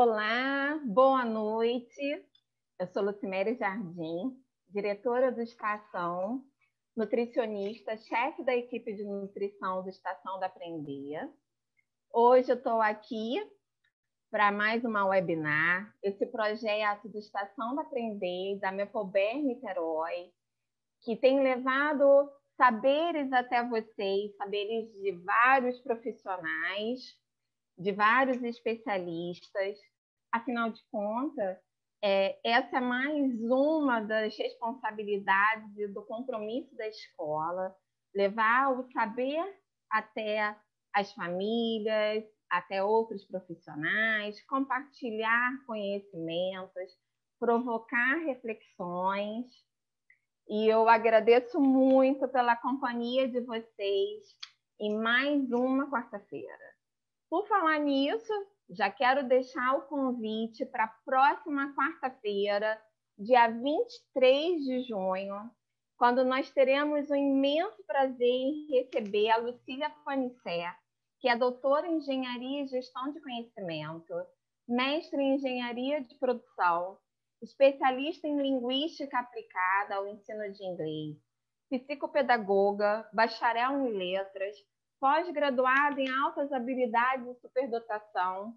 Olá, boa noite. Eu sou Lucimere Jardim, diretora do Estação, nutricionista, chefe da equipe de nutrição do Estação da Aprender. Hoje eu estou aqui para mais uma webinar, esse projeto do Estação da Aprender, da Mepober Niterói, que tem levado saberes até vocês, saberes de vários profissionais, de vários especialistas. Afinal de contas, essa é mais uma das responsabilidades e do compromisso da escola, levar o saber até as famílias, até outros profissionais, compartilhar conhecimentos, provocar reflexões. E eu agradeço muito pela companhia de vocês em mais uma quarta-feira. Por falar nisso, já quero deixar o convite para a próxima quarta-feira, dia 23 de junho, quando nós teremos o imenso prazer em receber a Lucília Panicé, que é doutora em Engenharia e Gestão de Conhecimento, mestre em Engenharia de Produção, especialista em Linguística Aplicada ao Ensino de Inglês, psicopedagoga, bacharel em Letras, pós-graduada em Altas Habilidades e Superdotação,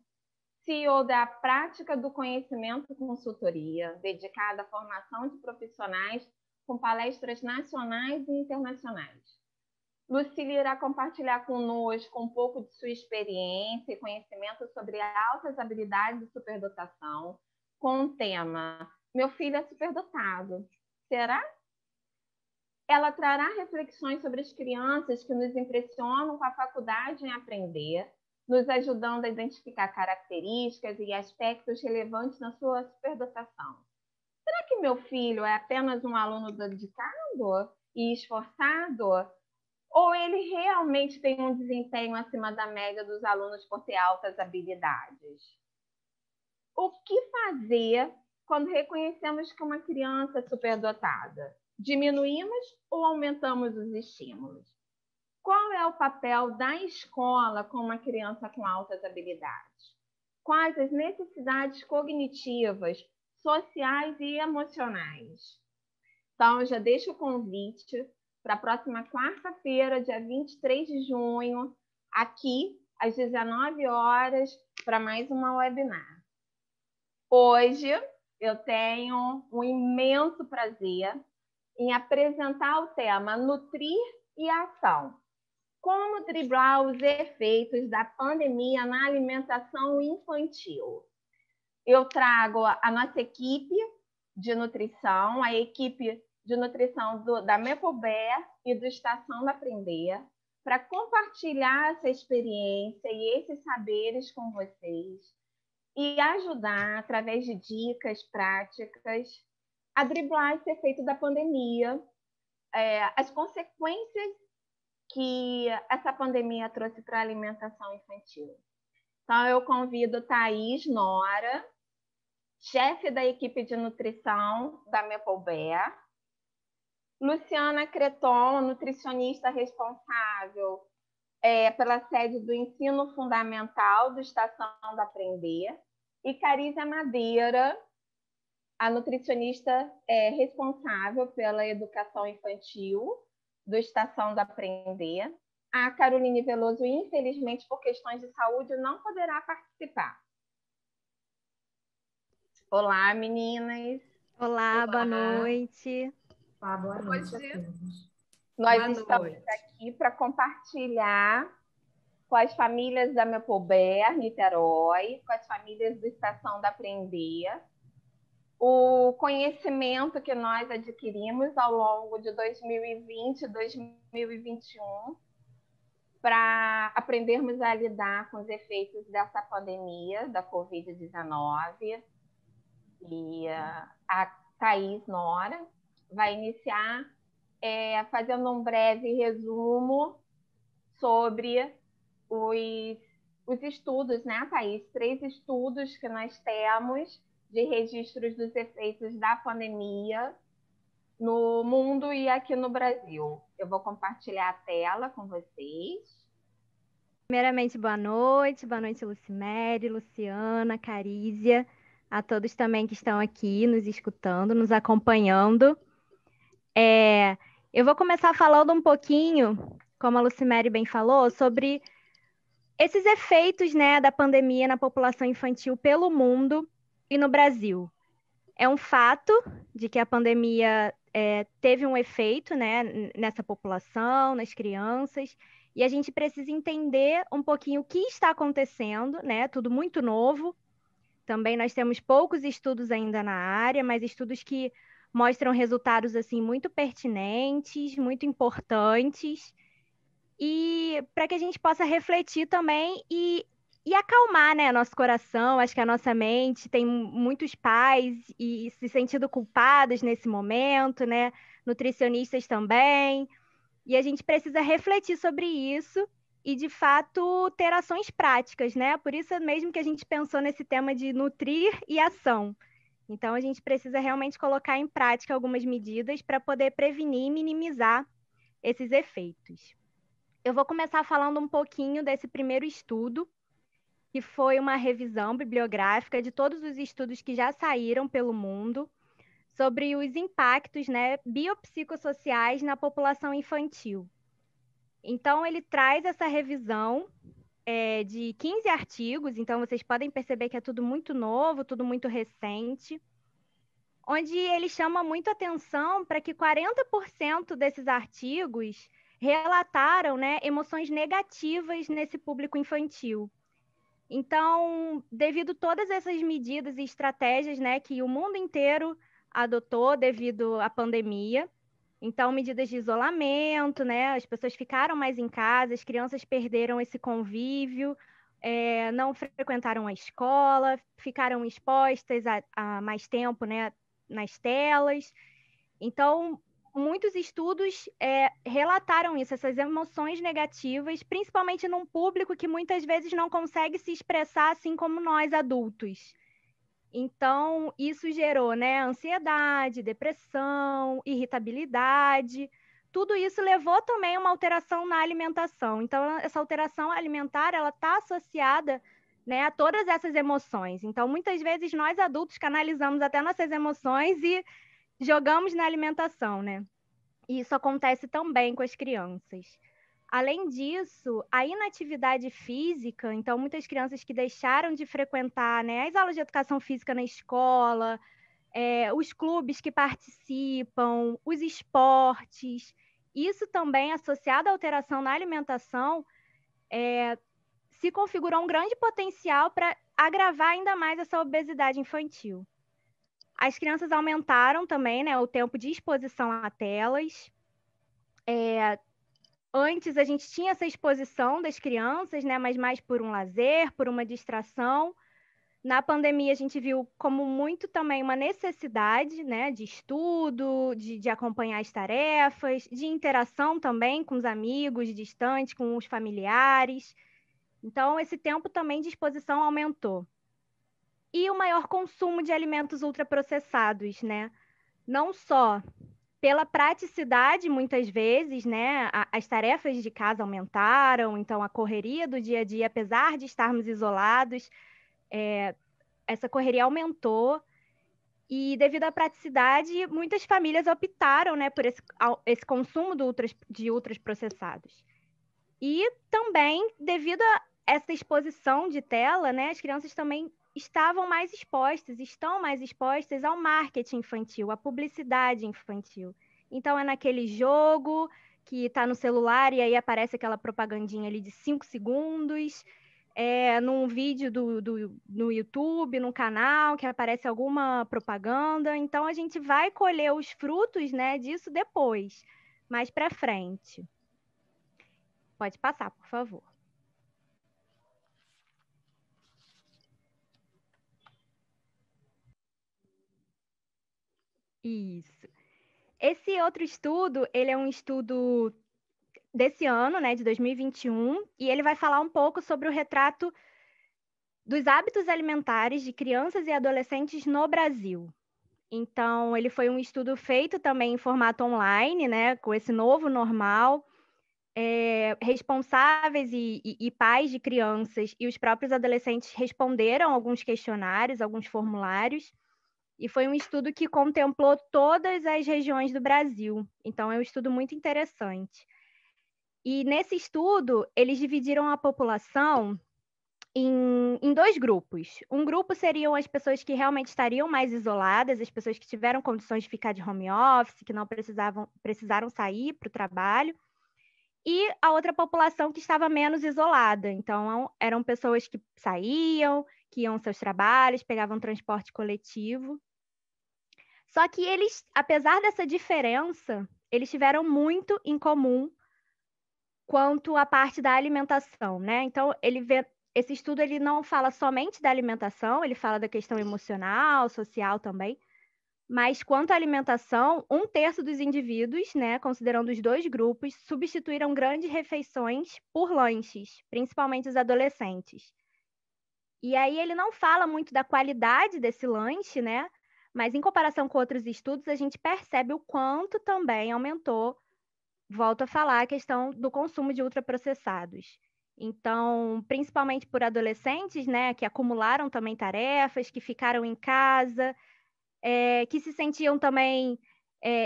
CEO da Prática do Conhecimento Consultoria, dedicada à formação de profissionais com palestras nacionais e internacionais. Lucília irá compartilhar conosco um pouco de sua experiência e conhecimento sobre altas habilidades e superdotação, com o tema Meu Filho é Superdotado. Será? Ela trará reflexões sobre as crianças que nos impressionam com a faculdade em aprender, nos ajudando a identificar características e aspectos relevantes na sua superdotação. Será que meu filho é apenas um aluno dedicado e esforçado? Ou ele realmente tem um desempenho acima da média dos alunos por ter altas habilidades? O que fazer quando reconhecemos que uma criança é superdotada? Diminuímos ou aumentamos os estímulos? Qual é o papel da escola com uma criança com altas habilidades? Quais as necessidades cognitivas, sociais e emocionais? Então, eu já deixo o convite para a próxima quarta-feira, dia 23 de junho, aqui às 19 horas, para mais uma webinar. Hoje eu tenho um imenso prazer em apresentar o tema Nutrir e Ação. Como driblar os efeitos da pandemia na alimentação infantil? Eu trago a nossa equipe de nutrição, a equipe de nutrição da Mepober e do Estação da Aprender, para compartilhar essa experiência e esses saberes com vocês e ajudar, através de dicas práticas, a driblar esse efeito da pandemia, as consequências que essa pandemia trouxe para a alimentação infantil. Então, eu convido Thaís Nora, chefe da equipe de nutrição da Mepober, Luciana Creton, nutricionista responsável pela sede do Ensino Fundamental do Estação da Aprender, e Carísia Madeira, a nutricionista responsável pela educação infantil do Estação da Aprender. A Caroline Veloso, infelizmente, por questões de saúde, não poderá participar. Olá, meninas. Olá, boa noite. Olá, boa noite a todos. Nós estamos aqui para compartilhar com as famílias da Mepober, Niterói, com as famílias do Estação da Aprender, o conhecimento que nós adquirimos ao longo de 2020 e 2021 para aprendermos a lidar com os efeitos dessa pandemia, da Covid-19. E a Thaís Nora vai iniciar fazendo um breve resumo sobre os estudos, né, Thaís? 3 estudos que nós temos de registros dos efeitos da pandemia no mundo e aqui no Brasil. Eu vou compartilhar a tela com vocês. Primeiramente, boa noite Lucimere, Luciana, Carísia, a todos também que estão aqui nos escutando, nos acompanhando. Eu vou começar falando um pouquinho, como a Lucimere bem falou, sobre esses efeitos, né, da pandemia na população infantil pelo mundo e no Brasil. É um fato de que a pandemia teve um efeito, né, nessa população, nas crianças, e a gente precisa entender um pouquinho o que está acontecendo, né? Tudo muito novo. Também nós temos poucos estudos ainda na área, mas estudos que mostram resultados assim muito pertinentes, muito importantes, e para que a gente possa refletir também e acalmar, né, nosso coração. Acho que a nossa mente tem muitos pais e se sentindo culpados nesse momento, né? Nutricionistas também. E a gente precisa refletir sobre isso e, de fato, ter ações práticas, né? Por isso mesmo que a gente pensou nesse tema de nutrir e ação. Então, a gente precisa realmente colocar em prática algumas medidas para poder prevenir e minimizar esses efeitos. Eu vou começar falando um pouquinho desse primeiro estudo, que foi uma revisão bibliográfica de todos os estudos que já saíram pelo mundo sobre os impactos, né, biopsicossociais na população infantil. Então, ele traz essa revisão de 15 artigos, então vocês podem perceber que é tudo muito novo, tudo muito recente, onde ele chama muito atenção para que 40% desses artigos relataram, né, emoções negativas nesse público infantil. Então, devido a todas essas medidas e estratégias, né, que o mundo inteiro adotou devido à pandemia, então medidas de isolamento, né, as pessoas ficaram mais em casa, as crianças perderam esse convívio, não frequentaram a escola, ficaram expostas a mais tempo, né, nas telas. Então, muitos estudos relataram isso, essas emoções negativas, principalmente num público que muitas vezes não consegue se expressar assim como nós, adultos. Então, isso gerou, né, ansiedade, depressão, irritabilidade. Tudo isso levou também a uma alteração na alimentação. Então, essa alteração alimentar, ela está associada, né, a todas essas emoções. Então, muitas vezes nós adultos canalizamos até nossas emoções e jogamos na alimentação, né? E isso acontece também com as crianças. Além disso, a inatividade física, então muitas crianças que deixaram de frequentar, né, as aulas de educação física na escola, os clubes que participam, os esportes, isso também associado à alteração na alimentação, se configurou um grande potencial para agravar ainda mais essa obesidade infantil. As crianças aumentaram também, né, o tempo de exposição a telas. Antes a gente tinha essa exposição das crianças, né, mas mais por um lazer, por uma distração. Na pandemia a gente viu como muito também uma necessidade, né, de estudo, de acompanhar as tarefas, de interação também com os amigos distantes, com os familiares. Então esse tempo também de exposição aumentou. E o maior consumo de alimentos ultraprocessados, né? Não só pela praticidade, muitas vezes, né? As tarefas de casa aumentaram, então a correria do dia a dia, apesar de estarmos isolados, essa correria aumentou. E devido à praticidade, muitas famílias optaram, né, por esse consumo de ultraprocessados. E também, devido a essa exposição de tela, né, as crianças também estão mais expostas ao marketing infantil, à publicidade infantil. Então, é naquele jogo que está no celular e aí aparece aquela propagandinha ali de 5 segundos, num vídeo no YouTube, no canal, que aparece alguma propaganda. Então, a gente vai colher os frutos, né, disso depois, mais para frente. Pode passar, por favor. Isso. Esse outro estudo, ele é um estudo desse ano, né, de 2021, e ele vai falar um pouco sobre o retrato dos hábitos alimentares de crianças e adolescentes no Brasil. Então, ele foi um estudo feito também em formato online, né, com esse novo normal, responsáveis e pais de crianças e os próprios adolescentes responderam alguns questionários, alguns formulários, e foi um estudo que contemplou todas as regiões do Brasil. Então, é um estudo muito interessante. E nesse estudo, eles dividiram a população em dois grupos. Um grupo seriam as pessoas que realmente estariam mais isoladas, as pessoas que tiveram condições de ficar de home office, que não precisaram sair para o trabalho, e a outra população que estava menos isolada. Então, eram pessoas que saíam, que iam aos seus trabalhos, pegavam transporte coletivo. Só que eles, apesar dessa diferença, eles tiveram muito em comum quanto à parte da alimentação, né? Então, esse estudo ele não fala somente da alimentação, ele fala da questão emocional, social também, mas quanto à alimentação, 1/3 dos indivíduos, né, considerando os dois grupos, substituíram grandes refeições por lanches, principalmente os adolescentes. E aí ele não fala muito da qualidade desse lanche, né? Mas em comparação com outros estudos, a gente percebe o quanto também aumentou, volto a falar, a questão do consumo de ultraprocessados. Então, principalmente por adolescentes, né, que acumularam também tarefas, que ficaram em casa, que se sentiam também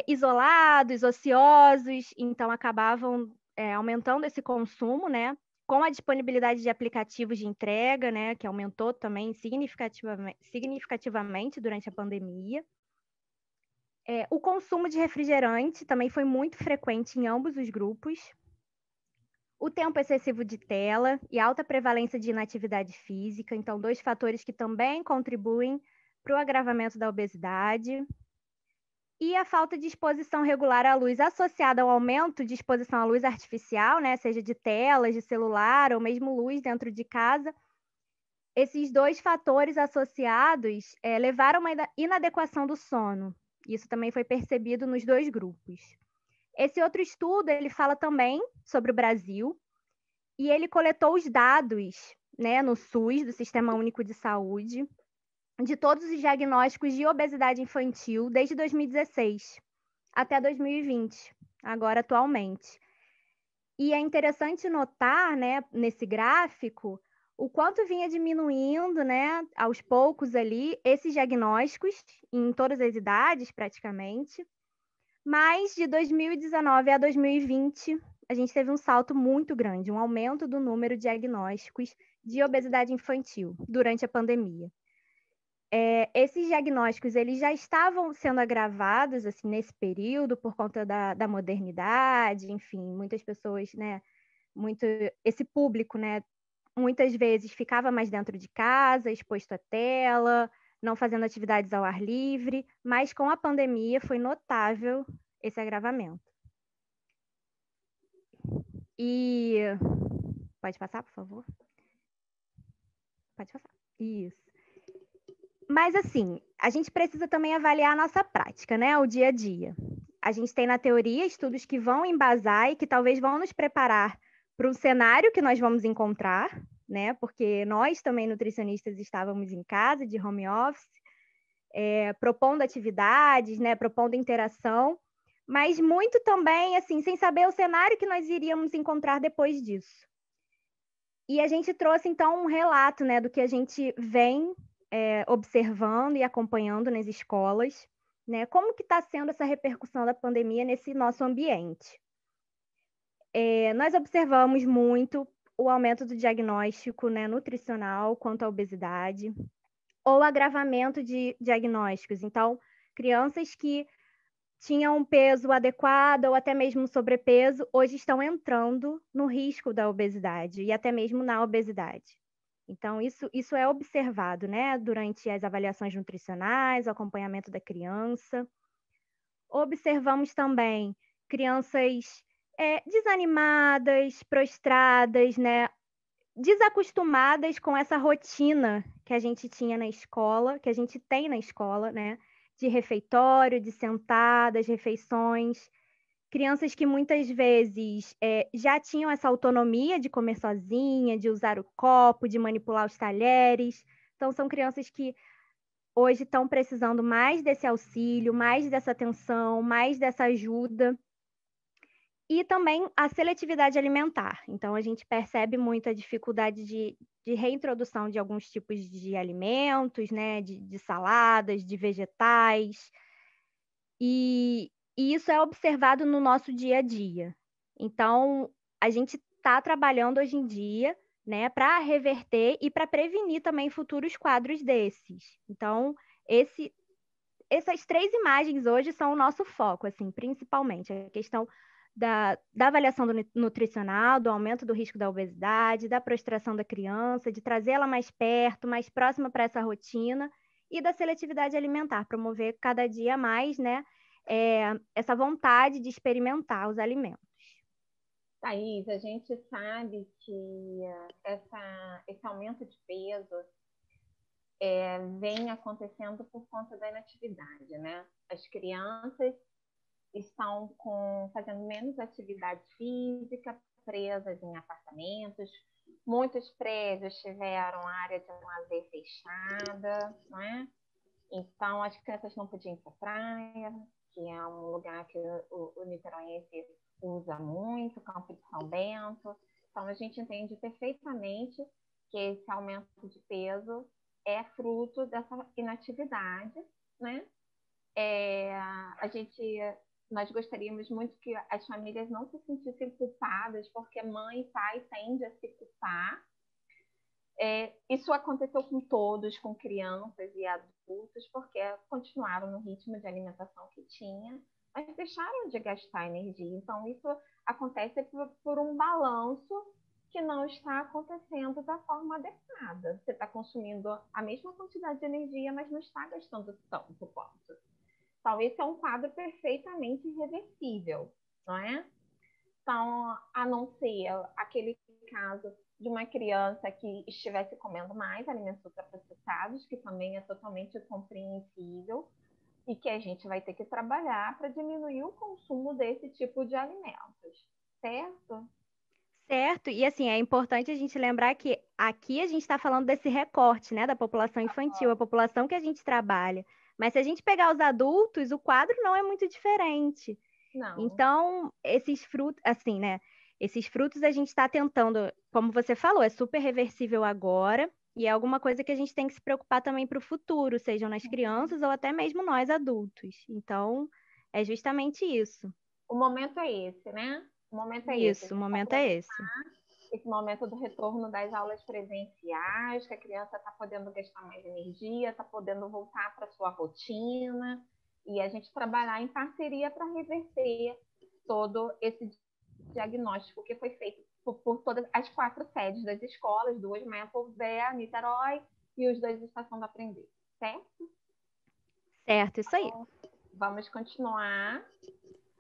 isolados, ociosos, então acabavam aumentando esse consumo, né? Com a disponibilidade de aplicativos de entrega, né, que aumentou também significativamente durante a pandemia. O consumo de refrigerante também foi muito frequente em ambos os grupos. O tempo excessivo de tela e alta prevalência de inatividade física, então 2 fatores que também contribuem para o agravamento da obesidade. E a falta de exposição regular à luz associada ao aumento de exposição à luz artificial, né, seja de telas, de celular ou mesmo luz dentro de casa, esses 2 fatores associados levaram a uma inadequação do sono. Isso também foi percebido nos 2 grupos. Esse outro estudo, ele fala também sobre o Brasil, e ele coletou os dados, né, no SUS, do Sistema Único de Saúde, de todos os diagnósticos de obesidade infantil desde 2016 até 2020, agora atualmente. E é interessante notar, né, nesse gráfico, o quanto vinha diminuindo, né, aos poucos ali, esses diagnósticos em todas as idades, praticamente. Mas de 2019 a 2020, a gente teve um salto muito grande, um aumento do número de diagnósticos de obesidade infantil durante a pandemia. Esses diagnósticos eles já estavam sendo agravados assim, nesse período por conta da modernidade, enfim, muitas pessoas, né, esse público, né, muitas vezes ficava mais dentro de casa, exposto à tela, não fazendo atividades ao ar livre, mas com a pandemia foi notável esse agravamento. E pode passar, por favor? Pode passar. Isso. Mas, assim, a gente precisa também avaliar a nossa prática, né? O dia a dia. A gente tem, na teoria, estudos que vão embasar e que talvez vão nos preparar para um cenário que nós vamos encontrar, né? Porque nós também, nutricionistas, estávamos em casa, de home office, propondo atividades, né? Propondo interação, mas muito também, assim, sem saber o cenário que nós iríamos encontrar depois disso. E a gente trouxe, então, um relato, né? Do que a gente vem observando e acompanhando nas escolas, né? Como que está sendo essa repercussão da pandemia nesse nosso ambiente? Nós observamos muito o aumento do diagnóstico, né, nutricional quanto à obesidade, ou agravamento de diagnósticos. Então, crianças que tinham um peso adequado ou até mesmo sobrepeso, hoje estão entrando no risco da obesidade e até mesmo na obesidade. Então, isso é observado, né, durante as avaliações nutricionais, o acompanhamento da criança. Observamos também crianças desanimadas, prostradas, né, desacostumadas com essa rotina que a gente tinha na escola, que a gente tem na escola, né, de refeitório, de sentar, das refeições. Crianças que muitas vezes já tinham essa autonomia de comer sozinha, de usar o copo, de manipular os talheres. Então, são crianças que hoje estão precisando mais desse auxílio, mais dessa atenção, mais dessa ajuda. E também a seletividade alimentar. Então, a gente percebe muito a dificuldade de reintrodução de alguns tipos de alimentos, né? De saladas, de vegetais. E isso é observado no nosso dia a dia. Então, a gente está trabalhando hoje em dia, né, para reverter e para prevenir também futuros quadros desses. Então, essas 3 imagens hoje são o nosso foco, assim, principalmente. A questão da avaliação nutricional, do aumento do risco da obesidade, da prostração da criança, de trazê-la mais perto, mais próxima para essa rotina, e da seletividade alimentar, promover cada dia mais, né, essa vontade de experimentar os alimentos. Thaís, a gente sabe que esse aumento de peso vem acontecendo por conta da inatividade, né? As crianças estão fazendo menos atividade física, presas em apartamentos. Muitos prédios tiveram área de lazer fechada, não é? Então, as crianças não podiam ir para a praia, que é um lugar que o niteroense usa muito, Campo de São Bento. Então, a gente entende perfeitamente que esse aumento de peso é fruto dessa inatividade, né? Nós gostaríamos muito que as famílias não se sentissem culpadas, porque mãe e pai tendem a se culpar. Isso aconteceu com todos, com crianças e adultos, porque continuaram no ritmo de alimentação que tinha, mas deixaram de gastar energia. Então, isso acontece por um balanço que não está acontecendo da forma adequada. Você está consumindo a mesma quantidade de energia, mas não está gastando tanto quanto. Então, esse é um quadro perfeitamente irreversível, não é? Então, a não ser aquele caso de uma criança que estivesse comendo mais alimentos ultraprocessados, que também é totalmente compreensível, e que a gente vai ter que trabalhar para diminuir o consumo desse tipo de alimentos, certo? Certo, e assim, é importante a gente lembrar que aqui a gente está falando desse recorte, né, da população infantil, a população que a gente trabalha. Mas se a gente pegar os adultos, o quadro não é muito diferente. Não. Então, esses frutos, assim, né, esses frutos a gente está tentando, como você falou, é super reversível agora, e é alguma coisa que a gente tem que se preocupar também para o futuro, sejam nas crianças ou até mesmo nós adultos. Então, é justamente isso. O momento é esse, né? O momento é Isso, esse. o momento é esse. Esse momento do retorno das aulas presenciais, que a criança está podendo gastar mais energia, está podendo voltar para a sua rotina, e a gente trabalhar em parceria para reverter todo esse diagnóstico que foi feito por todas as 4 sedes das escolas, 2 Maple, Bé, Niterói e os 2 Estação do Aprender, certo? Certo, isso aí. Então, vamos continuar.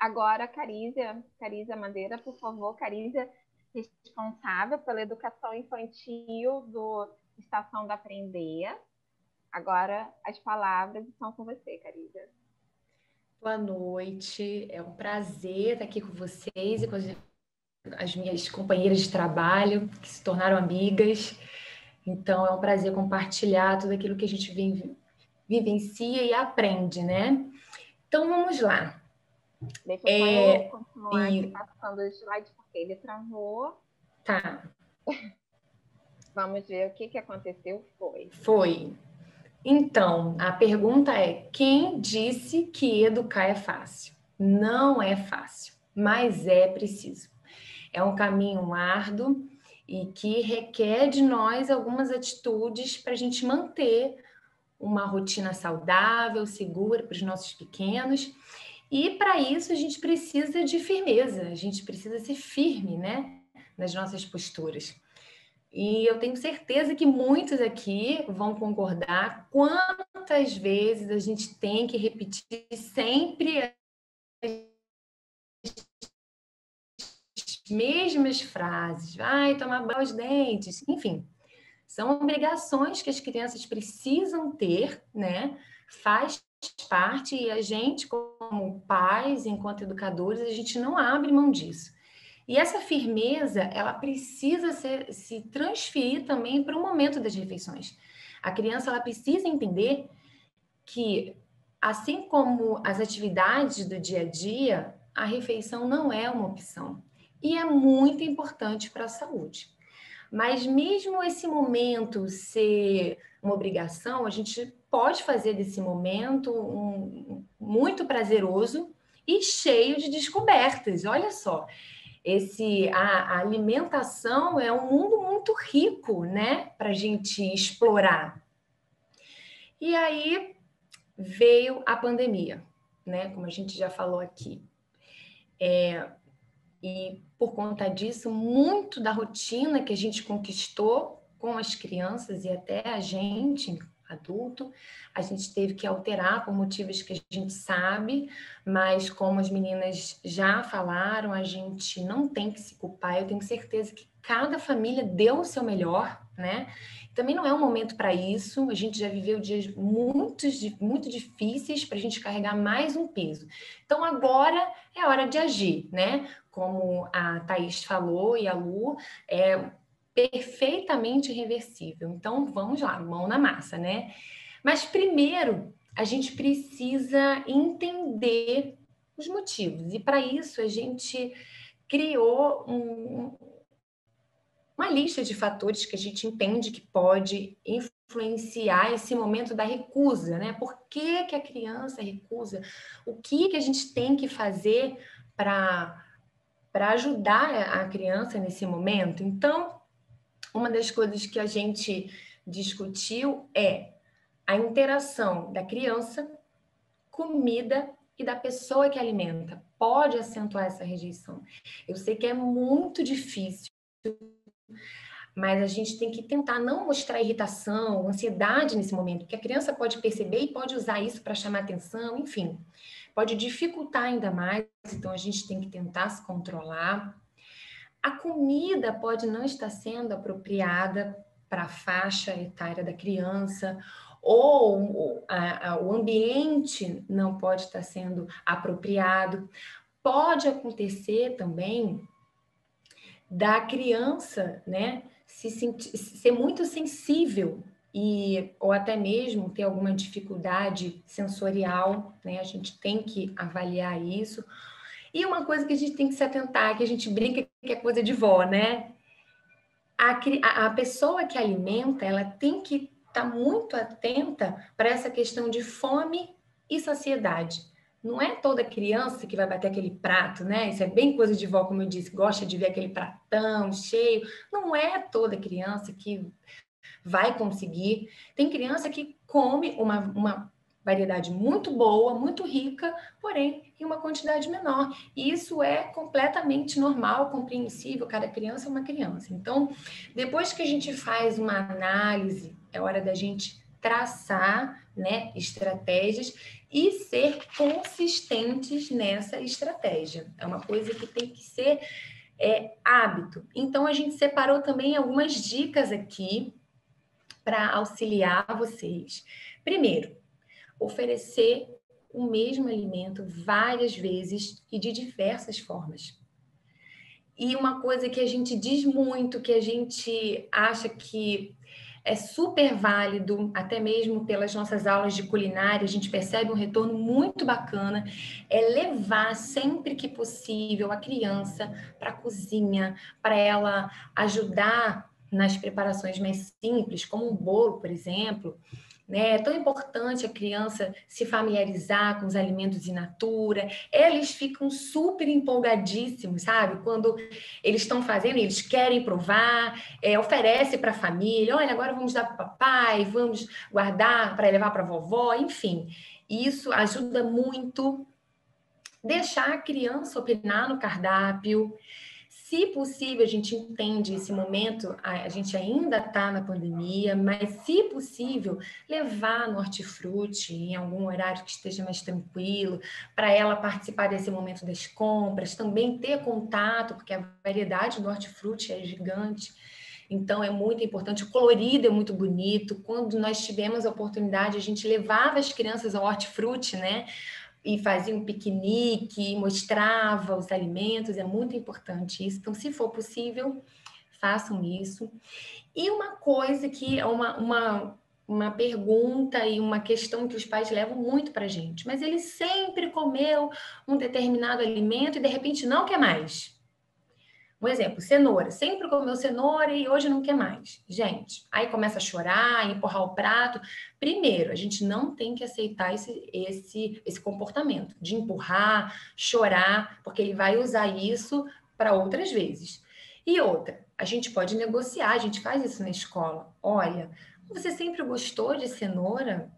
Agora, Carísia Madeira, por favor. Carísia, responsável pela educação infantil do Estação do Aprender. Agora, as palavras estão com você, Carísia. Boa noite, é um prazer estar aqui com vocês e com as minhas companheiras de trabalho, que se tornaram amigas. Então, é um prazer compartilhar tudo aquilo que a gente vivencia e aprende, né? Então, vamos lá. Deixa eu continuar aqui passando o slide, porque ele travou. Tá. Vamos ver o que aconteceu. Foi. Então, a pergunta é: quem disse que educar é fácil? Não é fácil, mas é preciso. É um caminho árduo e que requer de nós algumas atitudes para a gente manter uma rotina saudável, segura para os nossos pequenos. E para isso a gente precisa de firmeza, a gente precisa ser firme, né, nas nossas posturas. E eu tenho certeza que muitos aqui vão concordar quantas vezes a gente tem que repetir sempre as mesmas frases. Vai tomar banho os dentes, enfim. São obrigações que as crianças precisam ter, né? Faz parte e a gente, como pais, enquanto educadores, a gente não abre mão disso. E essa firmeza, ela precisa se transferir também para o momento das refeições. A criança, ela precisa entender que, assim como as atividades do dia a dia, a refeição não é uma opção e é muito importante para a saúde. Mas mesmo esse momento ser uma obrigação, a gente pode fazer desse momento muito prazeroso e cheio de descobertas. Olha só, a alimentação é um mundo muito rico, né, para a gente explorar. E aí veio a pandemia, né, como a gente já falou aqui. E por conta disso, muito da rotina que a gente conquistou com as crianças e até a gente, adulto, a gente teve que alterar por motivos que a gente sabe, mas como as meninas já falaram, a gente não tem que se culpar. Eu tenho certeza que cada família deu o seu melhor, né? Também não é um momento para isso, a gente já viveu dias muito difíceis para a gente carregar mais um peso. Então agora é hora de agir, né? Como a Thaís falou e a Lu, é perfeitamente reversível. Então, vamos lá, mão na massa, né? Mas primeiro, a gente precisa entender os motivos. E para isso, a gente criou uma lista de fatores que a gente entende que pode influenciar esse momento da recusa, né? Por que que a criança recusa? O que a gente tem que fazer para ajudar a criança nesse momento? Então, uma das coisas que a gente discutiu é a interação da criança, comida e da pessoa que alimenta. Pode acentuar essa rejeição. Eu sei que é muito difícil, mas a gente tem que tentar não mostrar irritação, ansiedade nesse momento, porque a criança pode perceber e pode usar isso para chamar atenção, enfim. Pode dificultar ainda mais, então a gente tem que tentar se controlar. A comida pode não estar sendo apropriada para a faixa etária da criança, ou o ambiente não pode estar sendo apropriado. Pode acontecer também da criança, né, ser muito sensível ou até mesmo ter alguma dificuldade sensorial, né? A gente tem que avaliar isso. E uma coisa que a gente tem que se atentar, que a gente brinca que é coisa de vó, né? A pessoa que alimenta, ela tem que estar muito atenta para essa questão de fome e saciedade. Não é toda criança que vai bater aquele prato, né? Isso é bem coisa de vó, como eu disse, gosta de ver aquele pratão cheio. Não é toda criança que vai conseguir. Tem criança que come uma variedade muito boa, muito rica, porém em uma quantidade menor. E isso é completamente normal, compreensível, cada criança é uma criança. Então, depois que a gente faz uma análise, é hora da gente traçar, né, estratégias e ser consistentes nessa estratégia. É uma coisa que tem que ser hábito. Então, a gente separou também algumas dicas aqui para auxiliar vocês. Primeiro, oferecer o mesmo alimento várias vezes e de diversas formas. E uma coisa que a gente diz muito, que a gente acha que é super válido, até mesmo pelas nossas aulas de culinária, a gente percebe um retorno muito bacana, é levar sempre que possível a criança para a cozinha, para ela ajudar nas preparações mais simples, como um bolo, por exemplo. Né? É tão importante a criança se familiarizar com os alimentos in natura. Eles ficam super empolgadíssimos, sabe? Quando eles estão fazendo, eles querem provar, oferece para a família, olha, agora vamos dar para o papai, vamos guardar para levar para a vovó, enfim. Isso ajuda muito. Deixar a criança opinar no cardápio. Se possível, a gente entende esse momento, a gente ainda está na pandemia, mas se possível, levar no hortifruti em algum horário que esteja mais tranquilo, para ela participar desse momento das compras, também ter contato, porque a variedade do hortifruti é gigante. Então, é muito importante. O colorido é muito bonito. Quando nós tivemos a oportunidade, a gente levava as crianças ao hortifruti, né? E fazia um piquenique, mostrava os alimentos, é muito importante isso. Então, se for possível, façam isso. E uma coisa que é uma uma pergunta e uma questão que os pais levam muito para a gente. Mas ele sempre comeu um determinado alimento e, de repente, não quer mais. Um exemplo, cenoura. Sempre comeu cenoura e hoje não quer mais. Gente, aí começa a chorar, empurrar o prato. Primeiro, a gente não tem que aceitar esse comportamento de empurrar, chorar, porque ele vai usar isso para outras vezes. E outra, a gente pode negociar, a gente faz isso na escola. Olha, você sempre gostou de cenoura?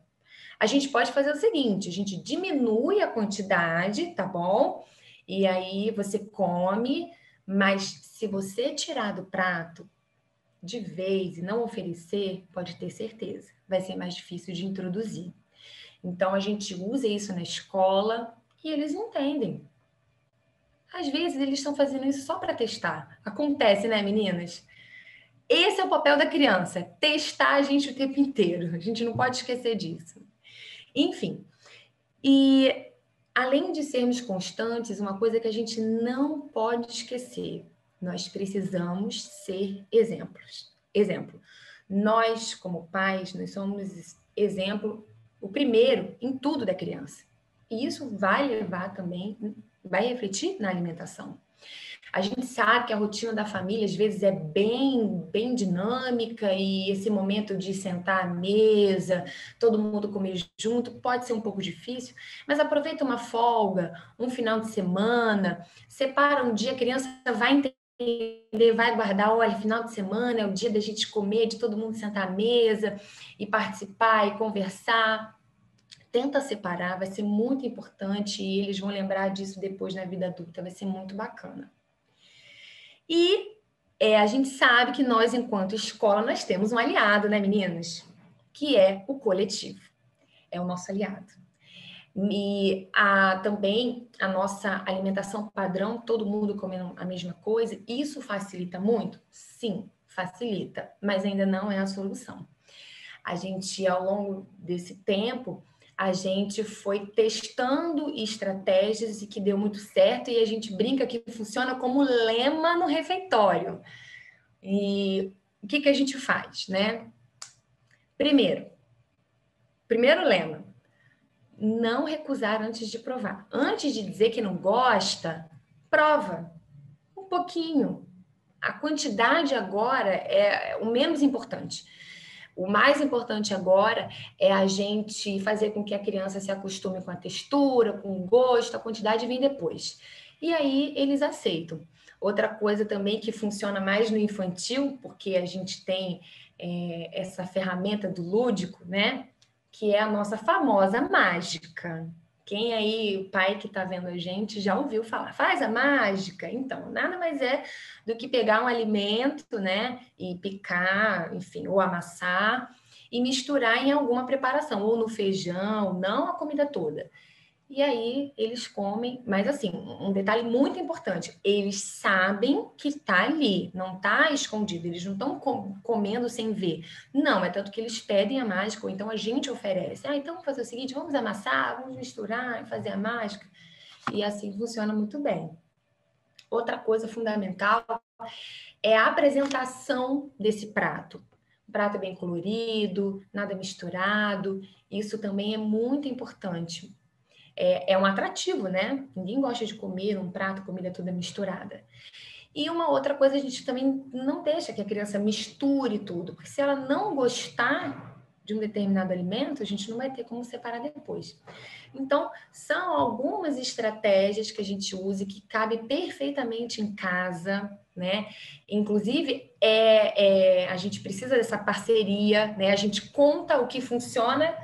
A gente pode fazer o seguinte, a gente diminui a quantidade, tá bom? E aí você come, mas se você tirar do prato de vez e não oferecer, pode ter certeza, vai ser mais difícil de introduzir. Então a gente usa isso na escola e eles entendem. Às vezes eles estão fazendo isso só para testar. Acontece, né, meninas? Esse é o papel da criança, testar a gente o tempo inteiro. A gente não pode esquecer disso. Enfim, e além de sermos constantes, uma coisa que a gente não pode esquecer, nós precisamos ser exemplos. Exemplo, nós como pais, nós somos exemplo, o primeiro em tudo da criança. E isso vai levar também, vai refletir na alimentação. A gente sabe que a rotina da família às vezes é bem dinâmica e esse momento de sentar à mesa, todo mundo comer junto, pode ser um pouco difícil, mas aproveita uma folga, um final de semana, separa um dia, a criança vai entender, vai guardar, olha, final de semana é o dia da gente comer, de todo mundo sentar à mesa e participar e conversar. Tenta separar, vai ser muito importante e eles vão lembrar disso depois na vida adulta, vai ser muito bacana. E a gente sabe que nós, enquanto escola, nós temos um aliado, né, meninas? Que é o coletivo. É o nosso aliado. E também a nossa alimentação padrão, todo mundo comendo a mesma coisa, isso facilita muito? Sim, facilita, mas ainda não é a solução. A gente, ao longo desse tempo, a gente foi testando estratégias e que deu muito certo, e a gente brinca que funciona como lema no refeitório. E o que a gente faz, né? Primeiro lema, não recusar antes de provar. Antes de dizer que não gosta, prova um pouquinho. A quantidade agora é o menos importante. O mais importante agora é a gente fazer com que a criança se acostume com a textura, com o gosto, a quantidade vem depois. E aí eles aceitam. Outra coisa também que funciona mais no infantil, porque a gente tem essa ferramenta do lúdico, né? Que é a nossa famosa mágica. Quem aí, o pai que está vendo a gente, já ouviu falar, faz a mágica? Então, nada mais é do que pegar um alimento, né, e picar, enfim, ou amassar, e misturar em alguma preparação, ou no feijão, não a comida toda. E aí eles comem, mas assim, um detalhe muito importante, eles sabem que está ali, não está escondido, eles não estão comendo sem ver. Não, é tanto que eles pedem a mágica, ou então a gente oferece. Então vamos fazer o seguinte, vamos amassar, vamos misturar e fazer a mágica. E assim funciona muito bem. Outra coisa fundamental é a apresentação desse prato. O prato é bem colorido, nada misturado, isso também é muito importante. É um atrativo, né? Ninguém gosta de comer um prato, comida toda misturada. E uma outra coisa, a gente também não deixa que a criança misture tudo, porque se ela não gostar de um determinado alimento, a gente não vai ter como separar depois. Então, são algumas estratégias que a gente usa e que cabe perfeitamente em casa, né? Inclusive, a gente precisa dessa parceria, né? A gente conta o que funciona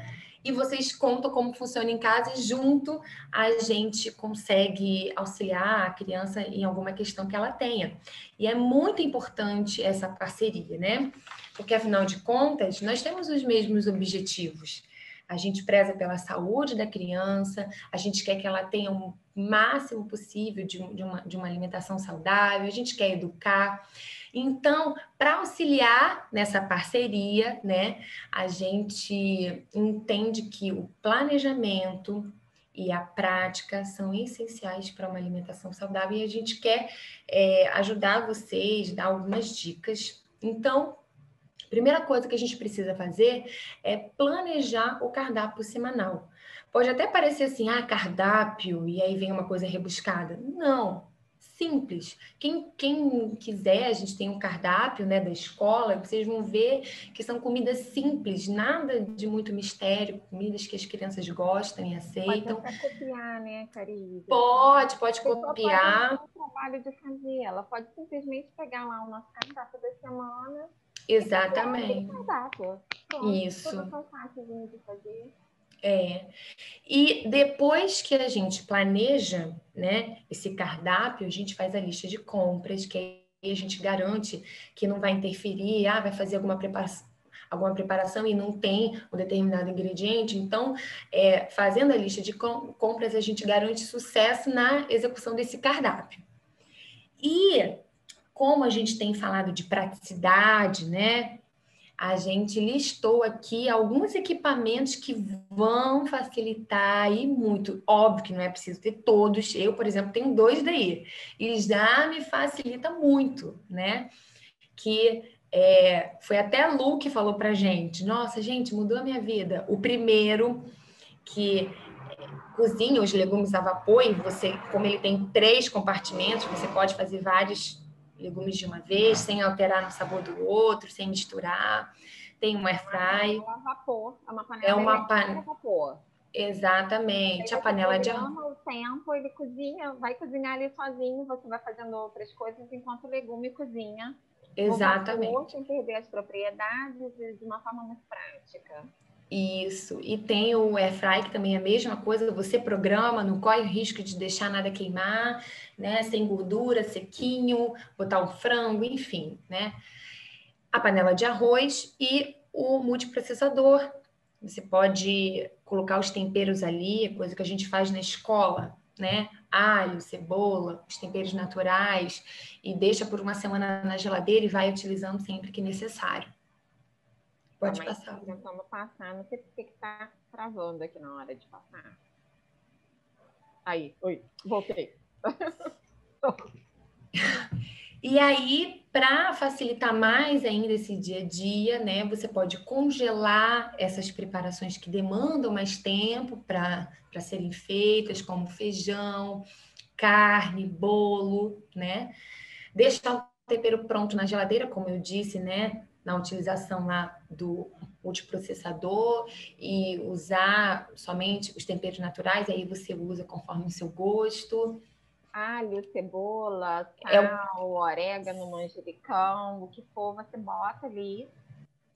e vocês contam como funciona em casa e junto a gente consegue auxiliar a criança em alguma questão que ela tenha. E é muito importante essa parceria, né? Porque, afinal de contas, nós temos os mesmos objetivos. A gente preza pela saúde da criança, a gente quer que ela tenha o máximo possível de uma alimentação saudável, a gente quer educar. Então, para auxiliar nessa parceria, né, a gente entende que o planejamento e a prática são essenciais para uma alimentação saudável e a gente quer ajudar vocês, dar algumas dicas. Então, A primeira coisa que a gente precisa fazer é planejar o cardápio semanal. Pode até parecer assim, cardápio, e aí vem uma coisa rebuscada. Não, simples. Quem quiser, a gente tem um cardápio, né, da escola, vocês vão ver que são comidas simples, nada de muito mistério, comidas que as crianças gostam e aceitam. Pode até copiar, né, Cariza? Pode A pessoa copiar. pode ter um trabalho de fazer, ela pode simplesmente pegar lá o nosso cardápio da semana. Exatamente. Cardápio. Pronto, Isso. tudo tão fácil de fazer. E depois que a gente planeja, né, esse cardápio, a gente faz a lista de compras, que aí a gente garante que não vai interferir, vai fazer alguma preparação e não tem um determinado ingrediente. Então, fazendo a lista de compras, a gente garante sucesso na execução desse cardápio. E como a gente tem falado de praticidade, né? A gente listou aqui alguns equipamentos que vão facilitar e muito. Óbvio que não é preciso ter todos. Eu, por exemplo, tenho 2 daí. E já me facilita muito, né? Que foi até a Lu que falou pra gente. Nossa, gente, mudou a minha vida. O primeiro, que cozinha os legumes a vapor, e você, como ele tem 3 compartimentos, você pode fazer vários legumes de uma vez, sem alterar no sabor do outro, sem misturar. Tem um air fry. A vapor, é uma panela a vapor. Exatamente, a panela de arroz. O tempo, ele cozinha, vai cozinhar ali sozinho, você vai fazendo outras coisas enquanto o legume cozinha. Exatamente. Vapor, sem perder as propriedades e de uma forma muito prática. Isso, e tem o air fry, que também é a mesma coisa, você programa, não corre o risco de deixar nada queimar, né? Sem gordura, sequinho, botar um frango, enfim, né? A panela de arroz e o multiprocessador. Você pode colocar os temperos ali, coisa que a gente faz na escola, né? Alho, cebola, os temperos naturais, e deixa por uma semana na geladeira e vai utilizando sempre que necessário. Pode passar. Tentando passar, não sei porque que tá travando aqui na hora de passar. Aí, oi, voltei. E aí, para facilitar mais ainda esse dia a dia, né, você pode congelar essas preparações que demandam mais tempo para serem feitas, como feijão, carne, bolo, né? Deixar o tempero pronto na geladeira, como eu disse, né? Na utilização lá do multiprocessador, e usar somente os temperos naturais, aí você usa conforme o seu gosto. Alho, cebola, sal, orégano, manjericão, o que for, você bota ali.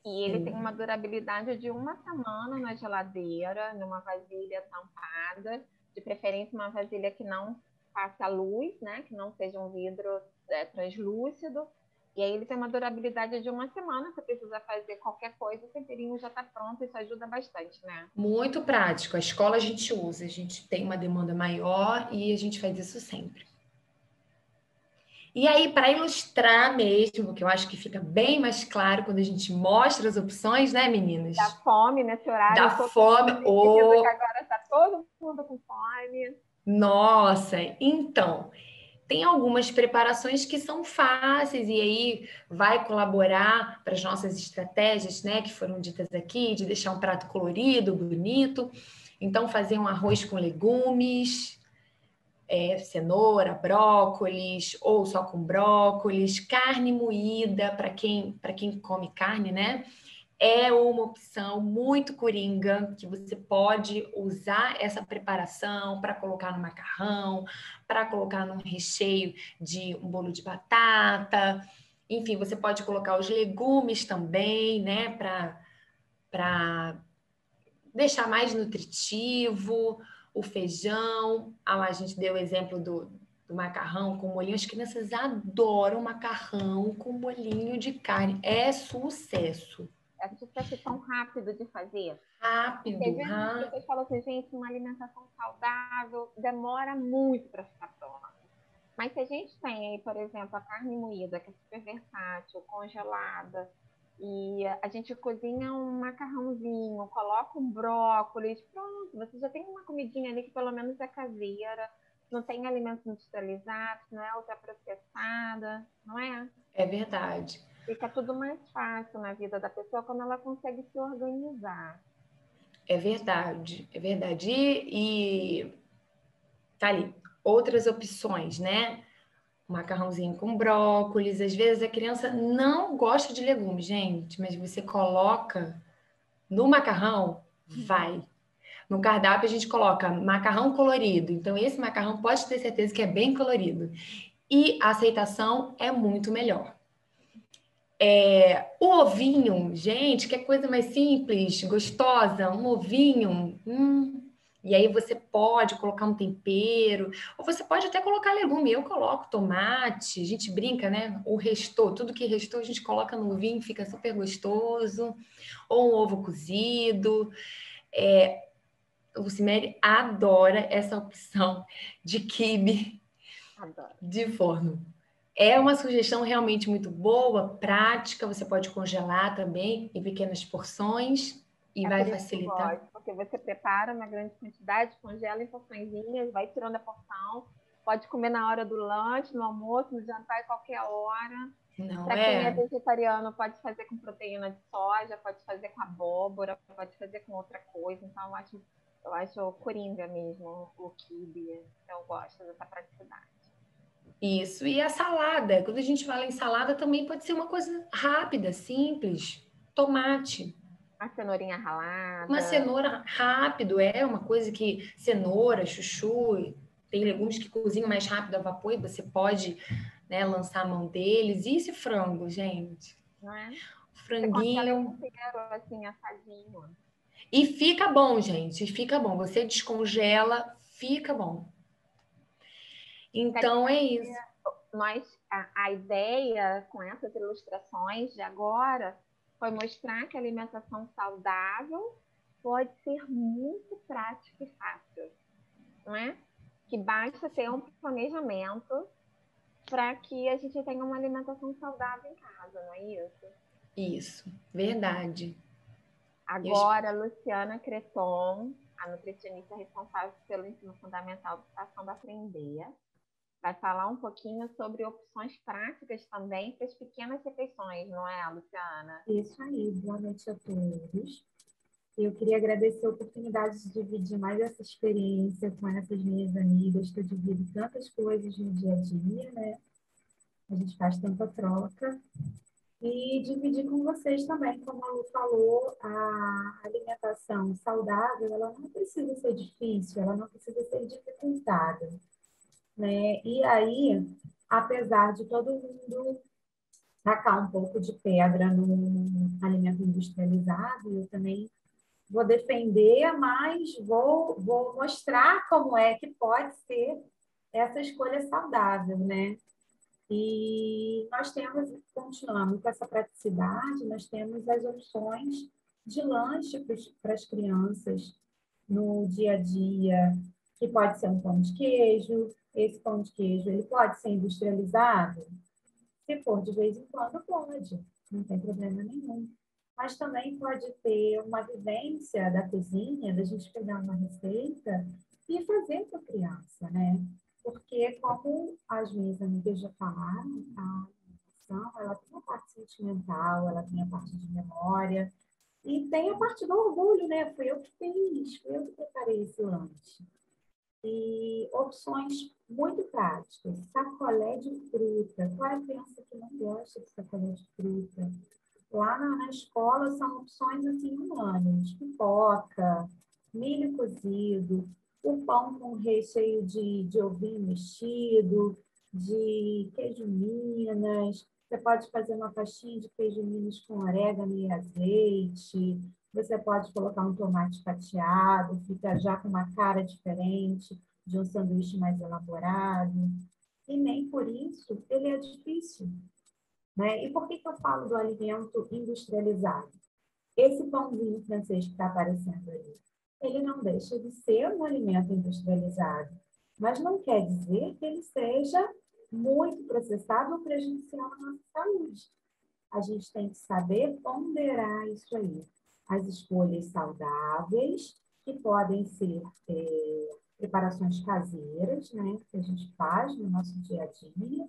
E ele tem uma durabilidade de 1 semana na geladeira, numa vasilha tampada, de preferência uma vasilha que não passe a luz, né? Que não seja um vidro translúcido. E aí ele tem uma durabilidade de 1 semana. Você precisa fazer qualquer coisa, o temperinho já está pronto, isso ajuda bastante, né? Muito prático. A escola a gente usa, a gente tem uma demanda maior e a gente faz isso sempre. E aí, para ilustrar mesmo, que eu acho que fica bem mais claro quando a gente mostra as opções, né, meninas? Dá fome nesse horário. Dá fome. Que agora está todo mundo com fome. Nossa, então, tem algumas preparações que são fáceis e aí vai colaborar para as nossas estratégias, né, que foram ditas aqui, de deixar um prato colorido, bonito. Então, fazer um arroz com legumes, cenoura, brócolis, ou só com brócolis, carne moída, para quem come carne, né? É uma opção muito coringa, que você pode usar essa preparação para colocar no macarrão, para colocar num recheio de um bolo de batata. Enfim, você pode colocar os legumes também, né? Para deixar mais nutritivo. O feijão, a gente deu o exemplo do macarrão com molhinho. As crianças adoram macarrão com molhinho de carne. É sucesso. É sucesso tão rápido de fazer. Rápido. As pessoas falam assim, gente, uma alimentação saudável demora muito para ficar pronta. Mas se a gente tem aí, por exemplo, a carne moída, que é super versátil, congelada, e a gente cozinha um macarrãozinho, coloca um brócolis, pronto, você já tem uma comidinha ali que pelo menos é caseira, não tem alimentos industrializados, não é ultraprocessada, não é? É verdade. Fica tudo mais fácil na vida da pessoa quando ela consegue se organizar. É verdade, é verdade. E tá ali, outras opções, né? Macarrãozinho com brócolis. Às vezes a criança não gosta de legumes, gente, mas você coloca no macarrão, vai. No cardápio a gente coloca macarrão colorido. Então esse macarrão pode ter certeza que é bem colorido. E a aceitação é muito melhor. O ovinho, gente, que coisa mais simples, gostosa, um ovinho. E aí você pode colocar um tempero, ou você pode até colocar legume. Eu coloco tomate, a gente brinca, né? O restou, tudo que restou a gente coloca no ovinho, fica super gostoso. Ou um ovo cozido. O Lucimere adora essa opção de quibe de forno. É uma sugestão realmente muito boa, prática. Você pode congelar também em pequenas porções e vai facilitar. Gosto, porque você prepara uma grande quantidade, congela em porçõezinhas, vai tirando a porção, pode comer na hora do lanche, no almoço, no jantar, em qualquer hora. Para quem é vegetariano, pode fazer com proteína de soja, pode fazer com abóbora, pode fazer com outra coisa. Então, eu acho coringa mesmo o quibe. Eu gosto dessa praticidade. Isso. E a salada. Quando a gente fala em salada, também pode ser uma coisa rápida, simples. Tomate. Uma cenourinha ralada. Uma cenoura rápido. É uma coisa que... Cenoura, chuchu... Tem legumes que cozinham mais rápido a vapor e você pode, né, lançar a mão deles. E esse frango, gente? Não é? Franguinho. Você inteiro, assim, assadinho. E fica bom, gente. Fica bom. Você descongela, fica bom. Então, é isso. A ideia com essas ilustrações de agora foi mostrar que a alimentação saudável pode ser muito prática e fácil, não é? Que basta ter um planejamento para que a gente tenha uma alimentação saudável em casa, não é isso? Isso, verdade. Agora, Luciana Creton, a nutricionista responsável pelo ensino fundamental da Estação da Aprender, vai falar um pouquinho sobre opções práticas também para as pequenas refeições, não é, Luciana? Isso aí, boa noite a todos. Eu queria agradecer a oportunidade de dividir mais essa experiência com essas minhas amigas, que eu divido tantas coisas no dia a dia, né? A gente faz tanta troca. E dividir com vocês também, como a Lu falou, a alimentação saudável, ela não precisa ser difícil, ela não precisa ser dificultada, né? E aí, apesar de todo mundo tacar um pouco de pedra no alimento industrializado, eu também vou defender, mas vou mostrar como é que pode ser essa escolha saudável, né? E nós temos, continuando com essa praticidade, nós temos as opções de lanche para as crianças no dia a dia, que pode ser um pão de queijo. Esse pão de queijo ele pode ser industrializado? Se for de vez em quando, pode, não tem problema nenhum. Mas também pode ter uma vivência da cozinha, da gente pegar uma receita e fazer para a criança, né? Porque, como as minhas amigas já falaram, a alimentação, ela tem a parte sentimental, ela tem a parte de memória e tem a parte do orgulho, né? Fui eu que fiz, fui eu que preparei esse lanche. E opções muito práticas. Sacolé de fruta. Qual é a criança que não gosta de sacolé de fruta? Lá na escola são opções assim unânimes. Pipoca, milho cozido, o pão com recheio de ovinho mexido, de queijo Minas. Você pode fazer uma pastinha de queijo Minas com orégano e azeite. Você pode colocar um tomate fatiado, fica já com uma cara diferente de um sanduíche mais elaborado. E nem por isso ele é difícil, né? E por que eu falo do alimento industrializado? Esse pãozinho francês que está aparecendo aí, ele não deixa de ser um alimento industrializado, mas não quer dizer que ele seja muito processado ou prejudicial à nossa saúde. A gente tem que saber ponderar isso aí. As escolhas saudáveis, que podem ser preparações caseiras, né, que a gente faz no nosso dia a dia,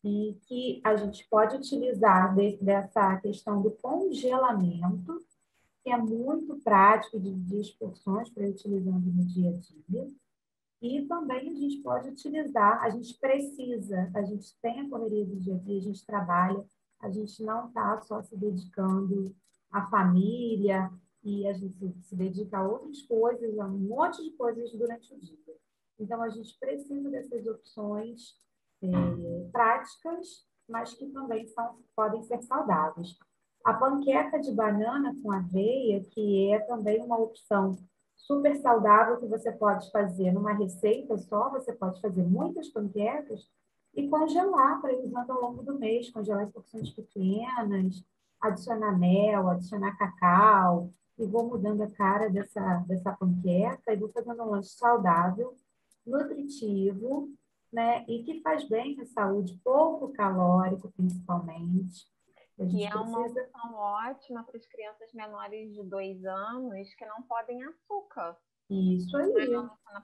e que a gente pode utilizar dessa questão do congelamento, que é muito prático de dividir as porções para ir utilizando no dia a dia. E também a gente pode utilizar, a gente precisa, a gente tem a correria do dia a dia, a gente trabalha, a gente não está só se dedicando à família e a gente se dedica a outras coisas, a um monte de coisas durante o dia. Então, a gente precisa dessas opções práticas, mas que também podem ser saudáveis. A panqueca de banana com aveia, que é também uma opção super saudável que você pode fazer numa receita só, você pode fazer muitas panquecas e congelar para ir usando ao longo do mês, congelar em porções pequenas, adicionar mel, adicionar cacau, e vou mudando a cara dessa panqueca e vou fazendo um lanche saudável, nutritivo, né? E que faz bem à saúde, pouco calórico, principalmente. A E gente é uma precisa... opção ótima para as crianças menores de 2 anos que não podem açúcar. Isso aí.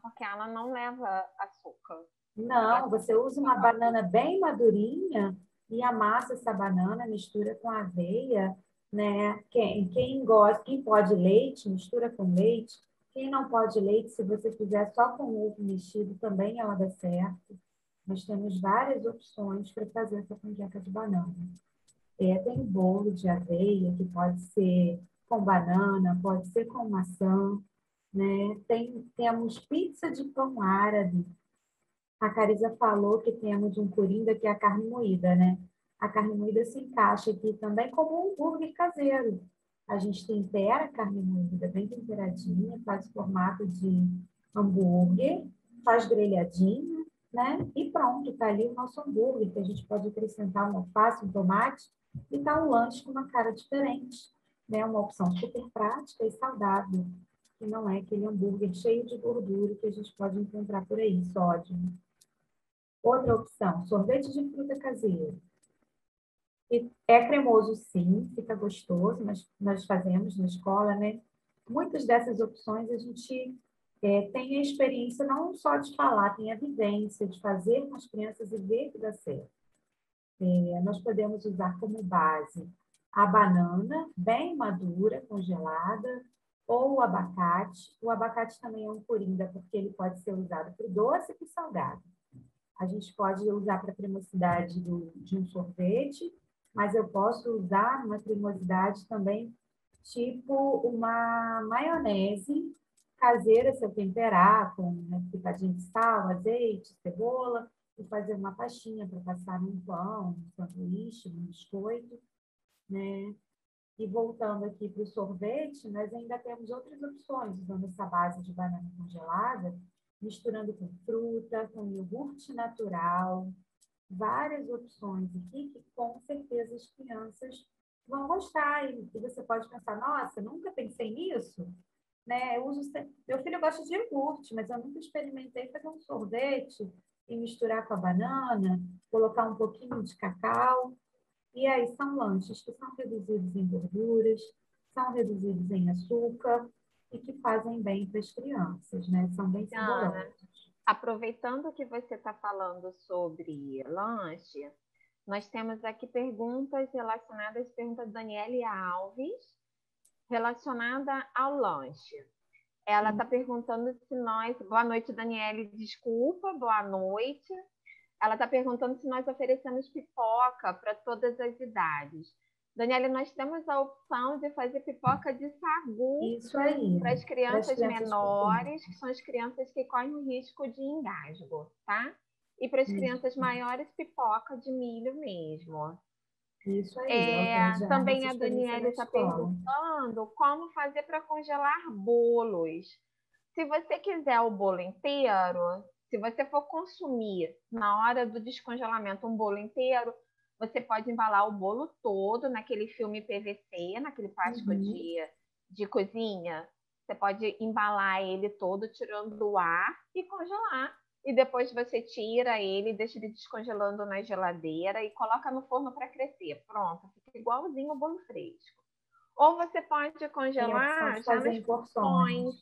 Porque ela não leva açúcar. Não, você usa uma banana bem madurinha e amassa essa banana, mistura com aveia, né? Quem gosta, quem pode leite, mistura com leite. Quem não pode leite, se você fizer só com ovo mexido, também ela dá certo. Nós temos várias opções para fazer essa panqueca de banana. Tem o bolo de aveia, que pode ser com banana, pode ser com maçã, né? Temos pizza de pão árabe. A Carisa falou que temos um coringa, que é a carne moída, né? A carne moída se encaixa aqui também como um hambúrguer caseiro. A gente tempera a carne moída bem temperadinha, faz formato de hambúrguer, faz grelhadinho, né? E pronto, tá ali o nosso hambúrguer, que a gente pode acrescentar um alface, um tomate, e tá um lanche com uma cara diferente, né? Uma opção super prática e saudável, que não é aquele hambúrguer cheio de gordura que a gente pode encontrar por aí, sódio. Outra opção, sorvete de fruta caseiro. E é cremoso, sim, fica gostoso, mas nós fazemos na escola, né? Muitas dessas opções a gente tem a experiência não só de falar, tem a vivência de fazer com as crianças e ver que dá certo. Nós podemos usar como base a banana bem madura, congelada, ou o abacate. O abacate também é um coringa, porque ele pode ser usado para o doce e para o salgado. A gente pode usar para a cremosidade de um sorvete, mas eu posso usar uma cremosidade também, tipo uma maionese caseira, se eu temperar com um picadinho de sal, azeite, cebola, e fazer uma pastinha para passar num pão, num sanduíche, num biscoito, né? E voltando aqui para o sorvete, nós ainda temos outras opções, usando essa base de banana congelada, misturando com fruta, com iogurte natural, várias opções aqui que com certeza as crianças vão gostar. E você pode pensar, nossa, nunca pensei nisso, né? Meu filho gosta de iogurte, mas eu nunca experimentei fazer um sorvete e misturar com a banana, colocar um pouquinho de cacau. E aí são lanches que são reduzidos em gorduras, são reduzidos em açúcar e que fazem bem para as crianças, né? São bem saborosas. Aproveitando que você está falando sobre lanche, nós temos aqui perguntas relacionadas, pergunta da Daniele Alves, relacionada ao lanche. Ela está perguntando se nós... Boa noite, Daniele, desculpa, boa noite. Ela está perguntando se nós oferecemos pipoca para todas as idades. Daniele, nós temos a opção de fazer pipoca de sagu para as crianças menores, que são as crianças que correm o risco de engasgo, tá? E para as crianças maiores, pipoca de milho mesmo. Isso aí. Também a Daniele está perguntando como fazer para congelar bolos. Se você quiser o bolo inteiro, se você for consumir na hora do descongelamento um bolo inteiro, você pode embalar o bolo todo naquele filme PVC, naquele plástico de cozinha. Você pode embalar ele todo, tirando o ar e congelar. E depois você tira ele, deixa ele descongelando na geladeira e coloca no forno para crescer. Pronto, fica igualzinho o bolo fresco. Ou você pode congelar já nas porções.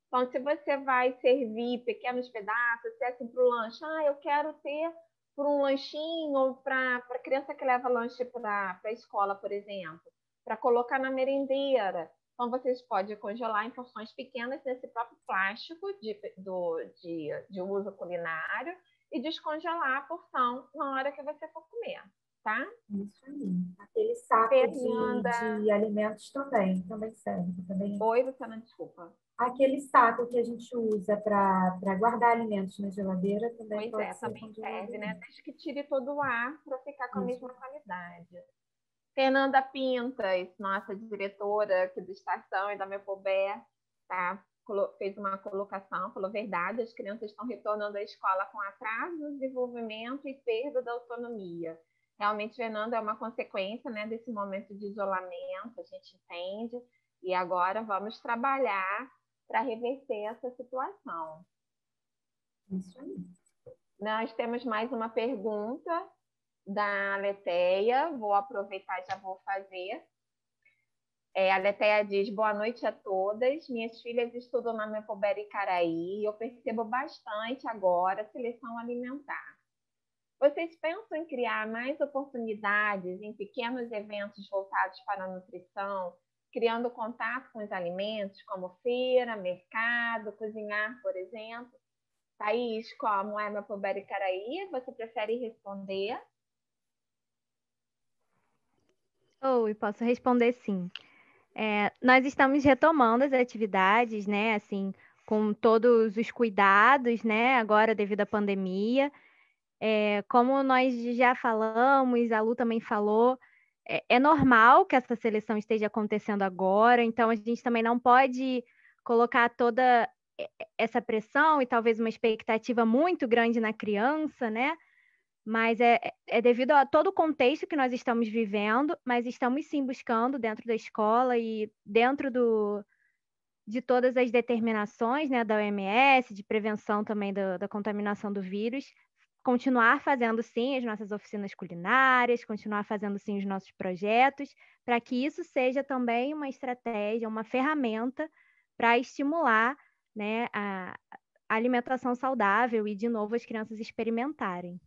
Então, se você vai servir pequenos pedaços, se é assim para o lanche, eu quero ter por um lanchinho, ou para a criança que leva lanche para a escola, por exemplo, para colocar na merendeira. Então, vocês podem congelar em porções pequenas nesse próprio plástico de uso culinário e descongelar a porção na hora que você for comer, tá? Isso aí. Aquele saco de alimentos também serve. Também... Oi, Luciana, desculpa. Aquele saco que a gente usa para guardar alimentos na geladeira também pode ser também serve, né? Desde que tire todo o ar para ficar com a mesma qualidade. Fernanda Pintas, nossa diretora aqui do Estação e da Mepobé, tá? Fez uma colocação, falou verdade, as crianças estão retornando à escola com atraso no desenvolvimento e perda da autonomia. Realmente, Fernanda, é uma consequência, né, desse momento de isolamento, a gente entende, e agora vamos trabalhar para reverter essa situação. Isso aí. Nós temos mais uma pergunta da Leteia, vou aproveitar e já vou fazer. A Leteia diz, boa noite a todas, minhas filhas estudam na Mepobé Icaraí e eu percebo bastante agora a seleção alimentar. Vocês pensam em criar mais oportunidades em pequenos eventos voltados para a nutrição, criando contato com os alimentos, como feira, mercado, cozinhar, por exemplo? Thaís, como é Mepobé Icaraí, você prefere responder? Oi, posso responder sim. Nós estamos retomando as atividades, né, assim, com todos os cuidados, né, agora devido à pandemia. Como nós já falamos, a Lu também falou, é normal que essa seleção esteja acontecendo agora, então a gente também não pode colocar toda essa pressão e talvez uma expectativa muito grande na criança, né? Mas é devido a todo o contexto que nós estamos vivendo, mas estamos sim buscando dentro da escola e dentro de todas as determinações, né, da OMS, de prevenção também da contaminação do vírus, continuar fazendo sim as nossas oficinas culinárias, continuar fazendo sim os nossos projetos, para que isso seja também uma estratégia, uma ferramenta para estimular, né, a alimentação saudável e, de novo, as crianças experimentarem.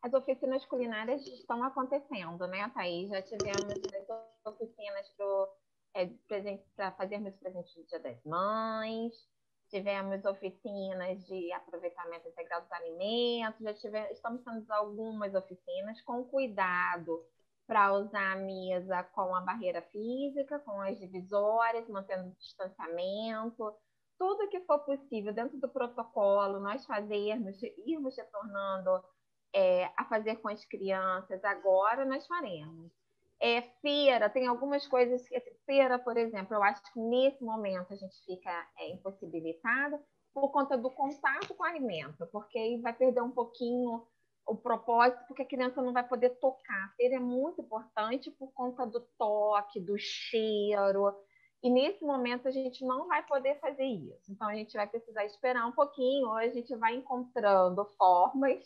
As oficinas culinárias estão acontecendo, né, Thaís? Já tivemos as oficinas para fazermos presente do Dia das Mães, tivemos oficinas de aproveitamento integral dos alimentos, estamos fazendo algumas oficinas com cuidado para usar a mesa com a barreira física, com as divisórias, mantendo o distanciamento, tudo que for possível dentro do protocolo, nós irmos retornando a fazer com as crianças, agora nós faremos. Feira, tem algumas coisas que... Feira, por exemplo, eu acho que nesse momento a gente fica impossibilitada por conta do contato com o alimento, porque aí vai perder um pouquinho o propósito, porque a criança não vai poder tocar. A feira é muito importante por conta do toque, do cheiro, e nesse momento a gente não vai poder fazer isso. Então a gente vai precisar esperar um pouquinho, ou a gente vai encontrando formas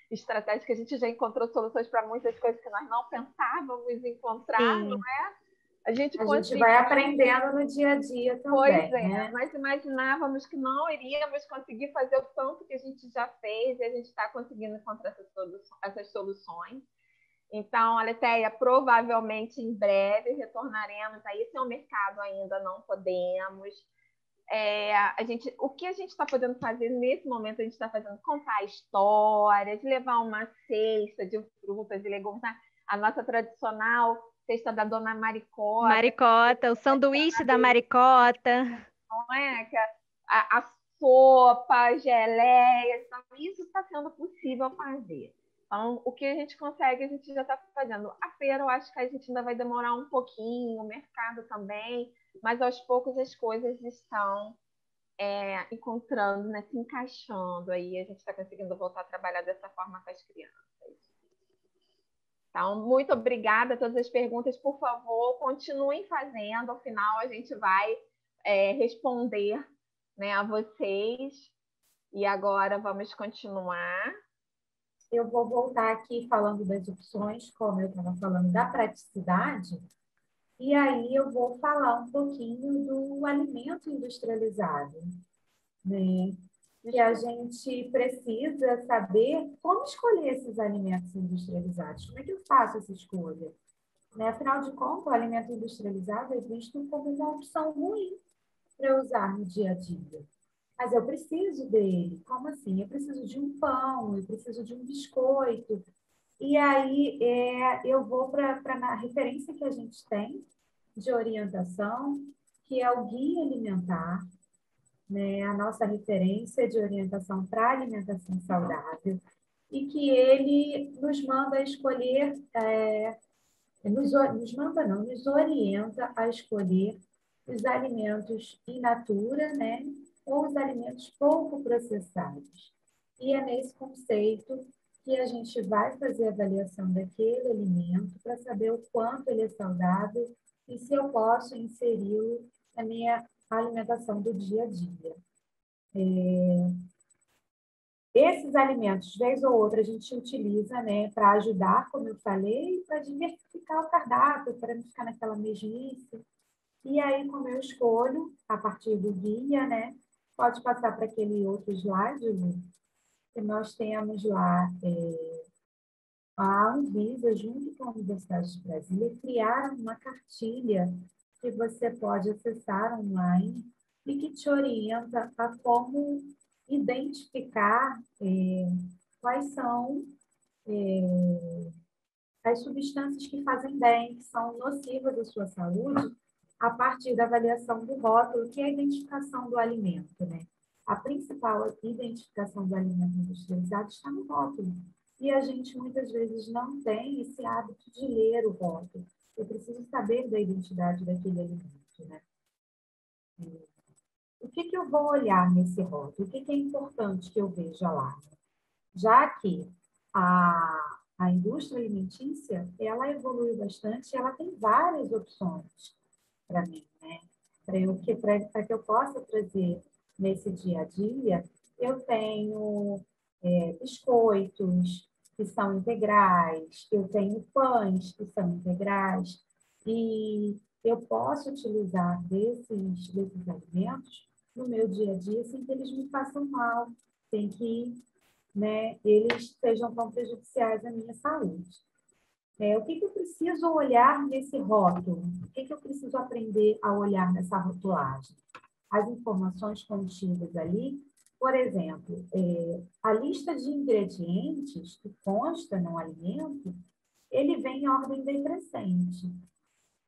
estratégias, que a gente já encontrou soluções para muitas coisas que nós não pensávamos encontrar, Sim. não é? A gente vai aprendendo no dia a dia também. Pois é, né? Nós imaginávamos que não iríamos conseguir fazer o tanto que a gente já fez, e a gente está conseguindo encontrar essas soluções. Então, Aletheia, provavelmente em breve retornaremos a esse mercado, ainda não podemos. O que a gente está podendo fazer nesse momento, a gente está fazendo contar histórias, levar uma cesta de frutas e legumes, a nossa tradicional cesta da Dona Maricota. Maricota, o sanduíche da Maricota. Não é? A sopa, a geleia, então isso está sendo possível fazer. Então, o que a gente consegue, a gente já está fazendo. A feira, eu acho que a gente ainda vai demorar um pouquinho, o mercado também, mas aos poucos as coisas estão encontrando, né, se encaixando, aí a gente está conseguindo voltar a trabalhar dessa forma com as crianças. Então, muito obrigada a todas as perguntas. Por favor, continuem fazendo, ao final a gente vai responder, né, a vocês. E agora vamos continuar. Eu vou voltar aqui falando das opções, como eu estava falando da praticidade, e aí eu vou falar um pouquinho do alimento industrializado, né? que a gente precisa saber como escolher esses alimentos industrializados. Como é que eu faço essa escolha? Né? Afinal de contas, o alimento industrializado é visto como uma opção ruim para usar no dia a dia. Mas eu preciso dele. Como assim? Eu preciso de um pão, eu preciso de um biscoito. E aí eu vou para a referência que a gente tem de orientação, que é o Guia Alimentar, né? A nossa referência de orientação para alimentação saudável, e que ele nos manda escolher, nos orienta a escolher os alimentos in natura, né? Ou os alimentos pouco processados. E é nesse conceito que a gente vai fazer a avaliação daquele alimento para saber o quanto ele é saudável e se eu posso inseri-lo na minha alimentação do dia a dia. Esses alimentos, vez ou outra, a gente utiliza, né, para ajudar, como eu falei, para diversificar o cardápio, para não ficar naquela mesmice. E aí, como eu escolho, a partir do guia, né, pode passar para aquele outro slide, Lu, que nós temos lá a Anvisa, junto com a Universidade de Brasília, criaram uma cartilha que você pode acessar online e que te orienta a como identificar quais são as substâncias que fazem bem, que são nocivas à sua saúde, a partir da avaliação do rótulo, que é a identificação do alimento, né? A principal identificação do alimento industrializado está no rótulo. E a gente, muitas vezes, não tem esse hábito de ler o rótulo. Eu preciso saber da identidade daquele alimento, né? O que eu vou olhar nesse rótulo? O que é importante que eu veja lá? Já que a indústria alimentícia, ela evoluiu bastante, ela tem várias opções para mim, né? Para que eu possa trazer nesse dia a dia, eu tenho biscoitos que são integrais, eu tenho pães que são integrais, e eu posso utilizar desses alimentos no meu dia a dia sem que eles me façam mal, sem que, né, eles sejam tão prejudiciais à minha saúde. O que eu preciso olhar nesse rótulo? O que eu preciso aprender a olhar nessa rotulagem? As informações contidas ali, por exemplo, a lista de ingredientes que consta no alimento, ele vem em ordem decrescente.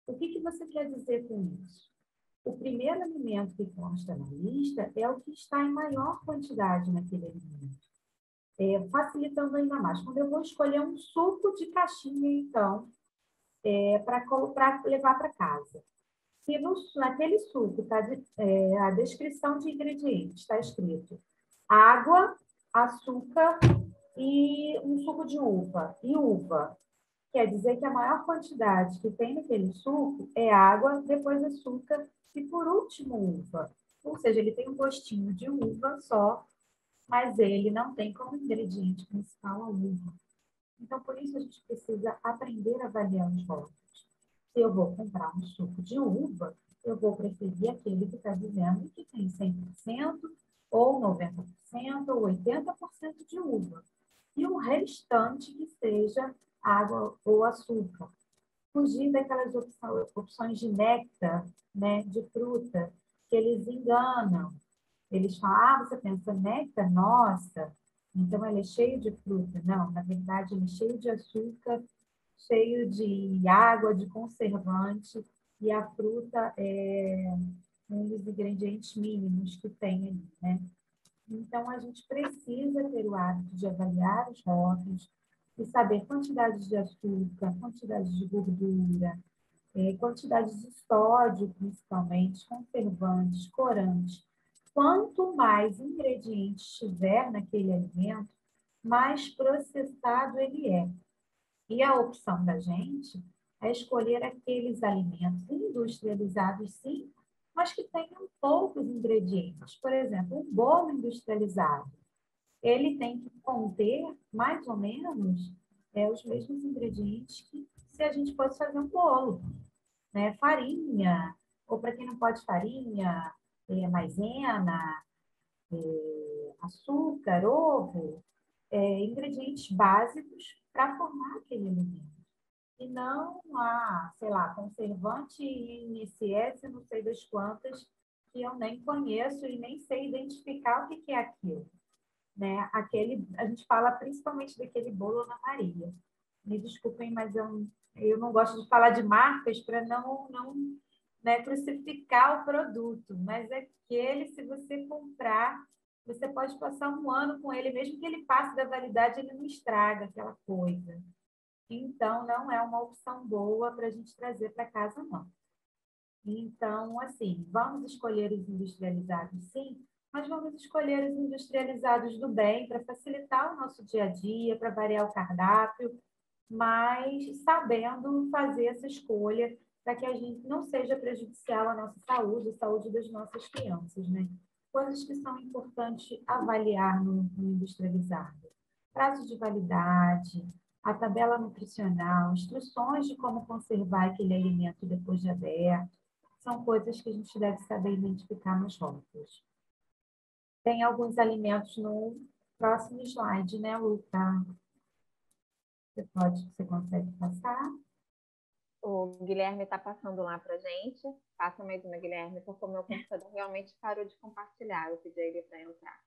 O que você quer dizer com isso? O primeiro alimento que consta na lista é o que está em maior quantidade naquele alimento. Facilitando ainda mais. Quando eu vou escolher um suco de caixinha, então, para levar para casa. Se naquele suco a descrição de ingredientes está escrito água, açúcar e um suco de uva. E uva. Quer dizer que a maior quantidade que tem naquele suco é água, depois açúcar e, por último, uva. Ou seja, ele tem um gostinho de uva só, mas ele não tem como ingrediente principal a uva. Então, por isso, a gente precisa aprender a avaliar os rótulos. Se eu vou comprar um suco de uva, eu vou preferir aquele que está dizendo que tem 100%, ou 90%, ou 80% de uva. E o restante que seja água ou açúcar. Fugir daquelas opções de néctar, né, de fruta, que eles enganam. Eles falam, você pensa, néctar? Nossa, então ele é cheio de fruta. Não, na verdade, ele é cheio de açúcar, cheio de água, de conservante, e a fruta é um dos ingredientes mínimos que tem ali, né? Então, a gente precisa ter o hábito de avaliar os rótulos e saber quantidade de açúcar, quantidade de gordura, quantidade de sódio, principalmente, conservantes, corantes. Quanto mais ingredientes tiver naquele alimento, mais processado ele é. E a opção da gente é escolher aqueles alimentos industrializados, sim, mas que tenham poucos ingredientes. Por exemplo, um bolo industrializado, ele tem que conter mais ou menos os mesmos ingredientes que se a gente fosse fazer um bolo, né? Farinha, ou para quem não pode farinha, maisena, açúcar, ovo, ingredientes básicos para formar aquele alimento. E não sei lá, conservante INSS, não sei das quantas, que eu nem conheço e nem sei identificar o que é aquilo. Né? A gente fala principalmente daquele bolo Ana Maria. Me desculpem, mas eu não gosto de falar de marcas para não né, crucificar o produto, mas aquele, se você comprar, você pode passar um ano com ele, mesmo que ele passe da validade, ele não estraga aquela coisa. Então, não é uma opção boa para a gente trazer para casa, não. Então, assim, vamos escolher os industrializados, sim, mas vamos escolher os industrializados do bem para facilitar o nosso dia a dia, para variar o cardápio, mas sabendo fazer essa escolha para que a gente não seja prejudicial à nossa saúde, à saúde das nossas crianças, né? Coisas que são importantes avaliar no industrializado. Prazo de validade, a tabela nutricional, instruções de como conservar aquele alimento depois de aberto, são coisas que a gente deve saber identificar nos rótulos. Tem alguns alimentos no próximo slide, né, Luca? Você consegue passar? O Guilherme está passando lá para a gente. Passa mais uma, Guilherme, porque o meu computador realmente parou de compartilhar. Eu pedi a ele para entrar.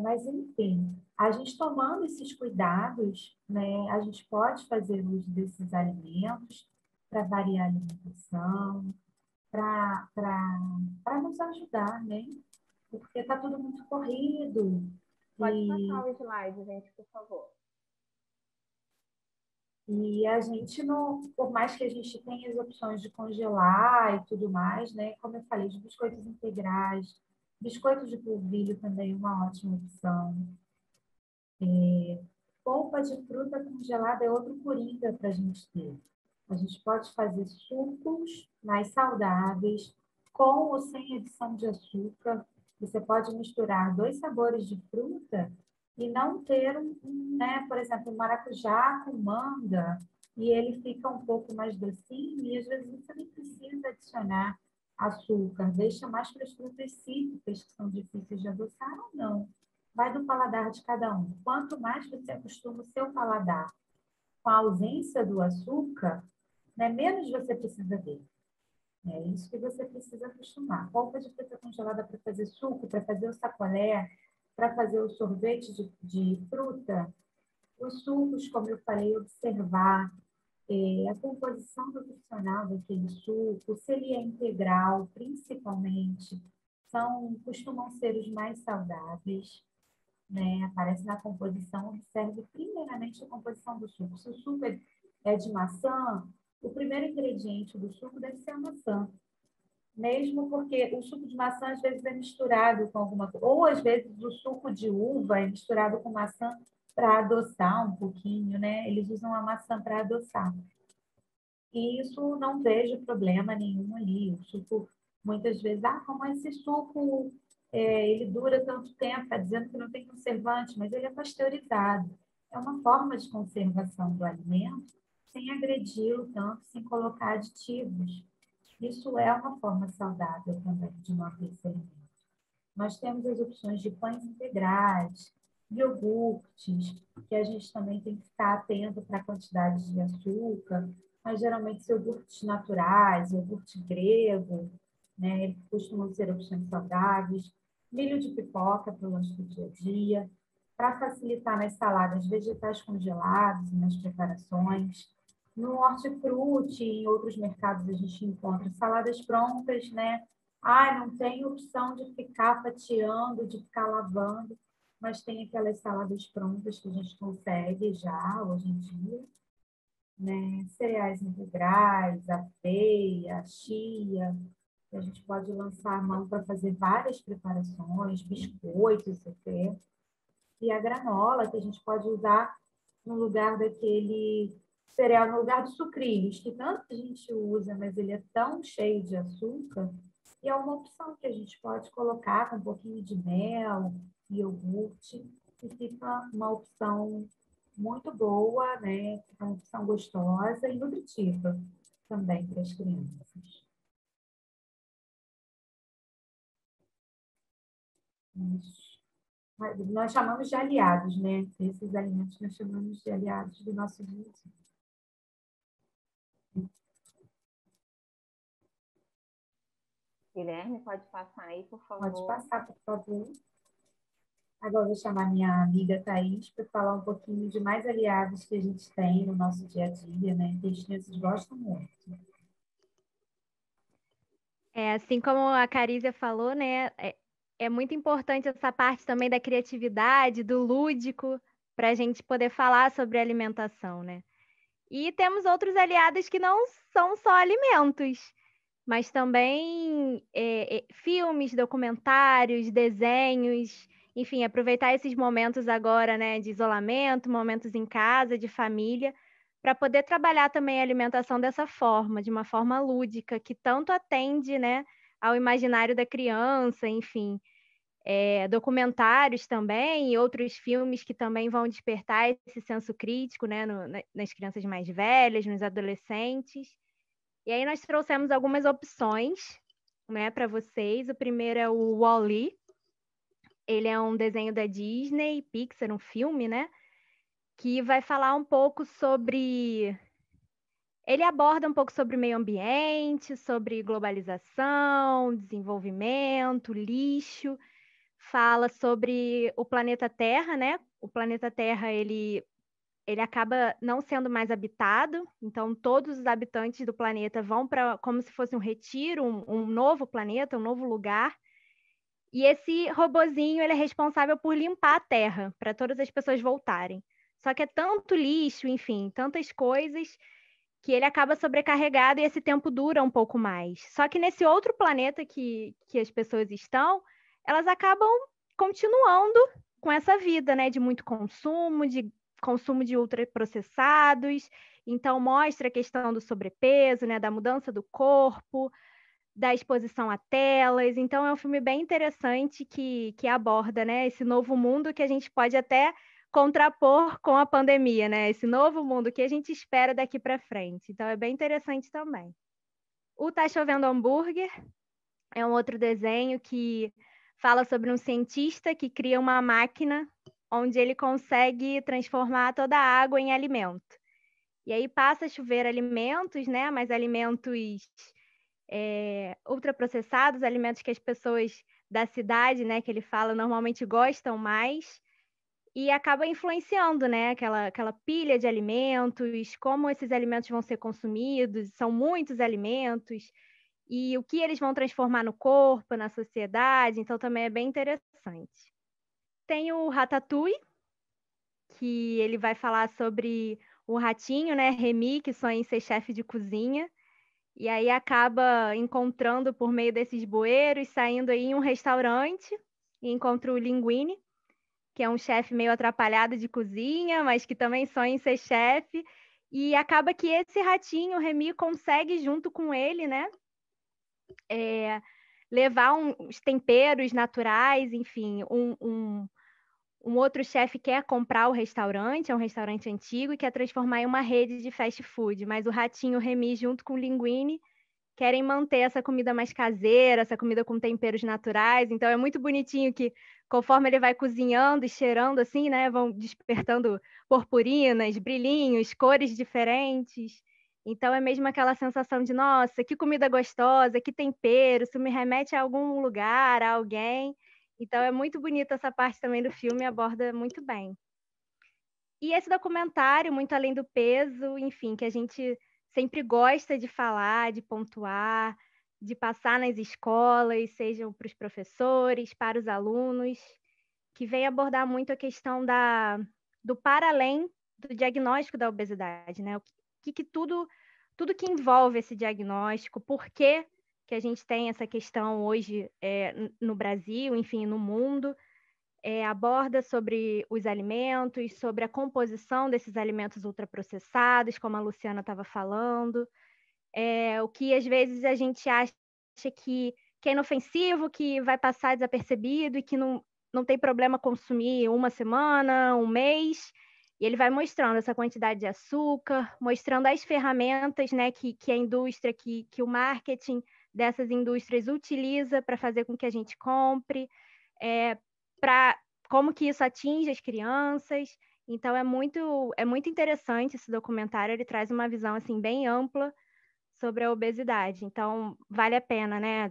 Mas, enfim, a gente tomando esses cuidados, né, a gente pode fazer uso desses alimentos para variar a alimentação, para nos ajudar, né? Porque está tudo muito corrido. Pode passar o slide, gente, por favor. E a gente não, por mais que a gente tenha as opções de congelar e tudo mais, né? Como eu falei, os biscoitos integrais, biscoito de polvilho também é uma ótima opção. Polpa de fruta congelada é outro coringa para a gente ter. A gente pode fazer sucos mais saudáveis, com ou sem adição de açúcar. Você pode misturar 2 sabores de fruta e não ter né, por exemplo, um maracujá com manga, e ele fica um pouco mais docinho, e às vezes você nem precisa adicionar açúcar. Deixa mais para as frutas cítricas, que são difíceis de adoçar ou não. Vai do paladar de cada um. Quanto mais você acostuma o seu paladar com a ausência do açúcar, né, menos você precisa dele. É isso que você precisa acostumar. Polpa de fruta congelada para fazer suco, para fazer o sacolé, para fazer o sorvete de fruta. Os sucos, como eu falei, observar a composição nutricional daquele suco, se ele é integral, principalmente, costumam ser os mais saudáveis. Né? Aparece na composição, observe primeiramente a composição do suco. Se o suco é de maçã, o primeiro ingrediente do suco deve ser a maçã. Mesmo porque o suco de maçã às vezes é misturado com alguma coisa, ou às vezes o suco de uva é misturado com maçã para adoçar um pouquinho, né? Eles usam a maçã para adoçar. E isso não vejo problema nenhum ali. O suco, muitas vezes, como esse suco ele dura tanto tempo, está dizendo que não tem conservante, mas ele é pasteurizado. É uma forma de conservação do alimento sem agredi-lo tanto, sem colocar aditivos. Isso é uma forma saudável também de manter esse alimento. Nós temos as opções de pães integrais, iogurtes, que a gente também tem que ficar atento para a quantidade de açúcar, mas geralmente iogurtes naturais, iogurte grego, né, eles costumam ser opções saudáveis, milho de pipoca para o lanche do dia a dia, para facilitar nas saladas vegetais congelados e nas preparações. No hortifruti e em outros mercados a gente encontra saladas prontas, né? Não tem opção de ficar fatiando, de ficar lavando, mas tem aquelas saladas prontas que a gente consegue já hoje em dia, né? Cereais integrais, aveia, chia, que a gente pode lançar a mão para fazer várias preparações, biscoitos até, e a granola, que a gente pode usar no lugar daquele cereal, no lugar dos sucrilhos, que tanto a gente usa, mas ele é tão cheio de açúcar, e é uma opção que a gente pode colocar com um pouquinho de mel, iogurte, e fica uma opção muito boa, né? Fica uma opção gostosa e nutritiva também para as crianças. Nós chamamos de aliados, né? Esses alimentos nós chamamos de aliados do nosso dia a dia. Guilherme, pode passar aí, por favor. Pode passar, por favor. Agora eu vou chamar minha amiga Thaís para falar um pouquinho de mais aliados que a gente tem no nosso dia a dia, né? Que as crianças gostam muito. Assim como a Carísia falou, né? É muito importante essa parte também da criatividade, do lúdico, para a gente poder falar sobre alimentação, né? E temos outros aliados que não são só alimentos, mas também filmes, documentários, desenhos, enfim, aproveitar esses momentos agora, né, de isolamento, momentos em casa, de família, para poder trabalhar também a alimentação dessa forma, de uma forma lúdica, que tanto atende, né, ao imaginário da criança, enfim. Documentários também e outros filmes que também vão despertar esse senso crítico, né, nas crianças mais velhas, nos adolescentes. E aí nós trouxemos algumas opções, né, para vocês. O primeiro é o Wall-E. Ele é um desenho da Disney, Pixar, um filme, né, que vai falar um pouco sobre... Ele aborda um pouco sobre meio ambiente, sobre globalização, desenvolvimento, lixo. Fala sobre o planeta Terra, né? O planeta Terra, ele acaba não sendo mais habitado, então todos os habitantes do planeta vão para como se fosse um retiro, um novo planeta, um novo lugar. E esse robozinho, ele é responsável por limpar a Terra, para todas as pessoas voltarem. Só que é tanto lixo, enfim, tantas coisas, que ele acaba sobrecarregado e esse tempo dura um pouco mais. Só que nesse outro planeta que as pessoas estão, elas acabam continuando com essa vida, né, de muito consumo de ultraprocessados. Então mostra a questão do sobrepeso, né, da mudança do corpo, da exposição a telas. Então é um filme bem interessante que aborda, né, esse novo mundo que a gente pode até contrapor com a pandemia, né? Esse novo mundo que a gente espera daqui para frente. Então é bem interessante também. O Tá Chovendo Hambúrguer é um outro desenho que fala sobre um cientista que cria uma máquina onde ele consegue transformar toda a água em alimento. E aí passa a chover alimentos, né? Mas alimentos ultraprocessados, alimentos que as pessoas da cidade, né, que ele fala, normalmente gostam mais. E acaba influenciando, né, aquela pilha de alimentos, como esses alimentos vão ser consumidos, são muitos alimentos, e o que eles vão transformar no corpo, na sociedade, então também é bem interessante. Tem o Ratatouille, que ele vai falar sobre o ratinho, né, Remy, que sonha em ser chefe de cozinha, e aí acaba encontrando por meio desses bueiros, saindo aí em um restaurante, e encontra o Linguini, que é um chefe meio atrapalhado de cozinha, mas que também sonha em ser chefe. E acaba que esse ratinho, o Remy, consegue, junto com ele, né, levar uns temperos naturais, enfim. Um outro chefe quer comprar o restaurante, é um restaurante antigo, e quer transformar em uma rede de fast food. Mas o ratinho, o Remy, junto com o Linguini, querem manter essa comida mais caseira, essa comida com temperos naturais. Então é muito bonitinho que, conforme ele vai cozinhando e cheirando assim, né, vão despertando purpurinas, brilhinhos, cores diferentes. Então é mesmo aquela sensação de, nossa, que comida gostosa, que tempero, isso me remete a algum lugar, a alguém. Então é muito bonita essa parte também do filme, aborda muito bem. E esse documentário, Muito Além do Peso, enfim, que a gente sempre gosta de falar, de pontuar, de passar nas escolas, sejam para os professores, para os alunos, que vem abordar muito a questão do para além do diagnóstico da obesidade, né? Tudo que envolve esse diagnóstico, por que a gente tem essa questão hoje no Brasil, enfim, no mundo, aborda sobre os alimentos, sobre a composição desses alimentos ultraprocessados, como a Luciana estava falando, o que às vezes a gente acha que é inofensivo, que vai passar desapercebido e que não tem problema consumir uma semana, um mês. E ele vai mostrando essa quantidade de açúcar, mostrando as ferramentas, né, que a indústria, que o marketing dessas indústrias utiliza para fazer com que a gente compre, para como que isso atinge as crianças. Então, é muito interessante esse documentário, ele traz uma visão, assim, bem ampla sobre a obesidade. Então, vale a pena, né,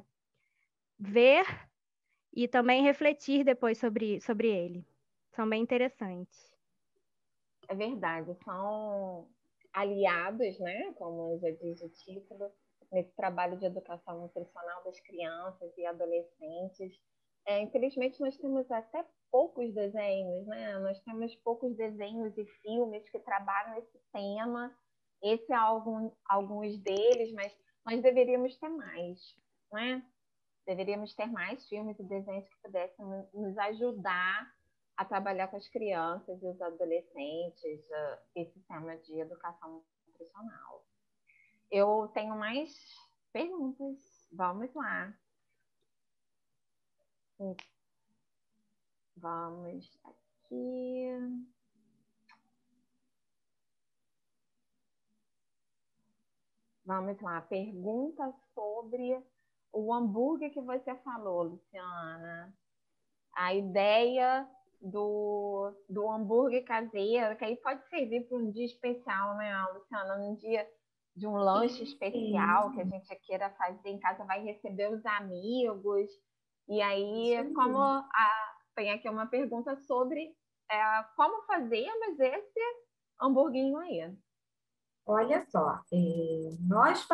ver e também refletir depois sobre ele. São bem interessantes. É verdade, são aliados, né, como já diz o título, nesse trabalho de educação nutricional das crianças e adolescentes. Infelizmente, nós temos até poucos desenhos, né? Nós temos poucos desenhos e filmes que trabalham esse tema. Esse é alguns deles, mas nós deveríamos ter mais, né? Deveríamos ter mais filmes e desenhos que pudessem nos ajudar a trabalhar com as crianças e os adolescentes esse tema de educação nutricional. Eu tenho mais perguntas. Vamos lá. Vamos aqui. Vamos lá. Pergunta sobre o hambúrguer que você falou, Luciana. A ideia do hambúrguer caseiro, que aí pode servir para um dia especial, né, Luciana? Num dia de um lanche especial que a gente queira fazer em casa, vai receber os amigos. E aí, tem aqui uma pergunta sobre como fazer, mas esse hamburguinho aí. Olha só, nós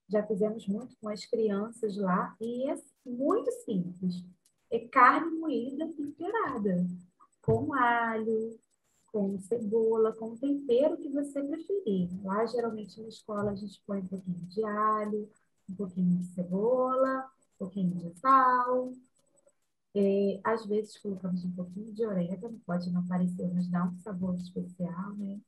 já fizemos muito com as crianças lá e é muito simples. É carne moída temperada, com alho, com cebola, com o tempero que você preferir. Lá, geralmente, na escola, a gente põe um pouquinho de alho, um pouquinho de cebola, um pouquinho de sal. Às vezes, colocamos um pouquinho de orégano, pode não parecer, mas dá um sabor especial, né?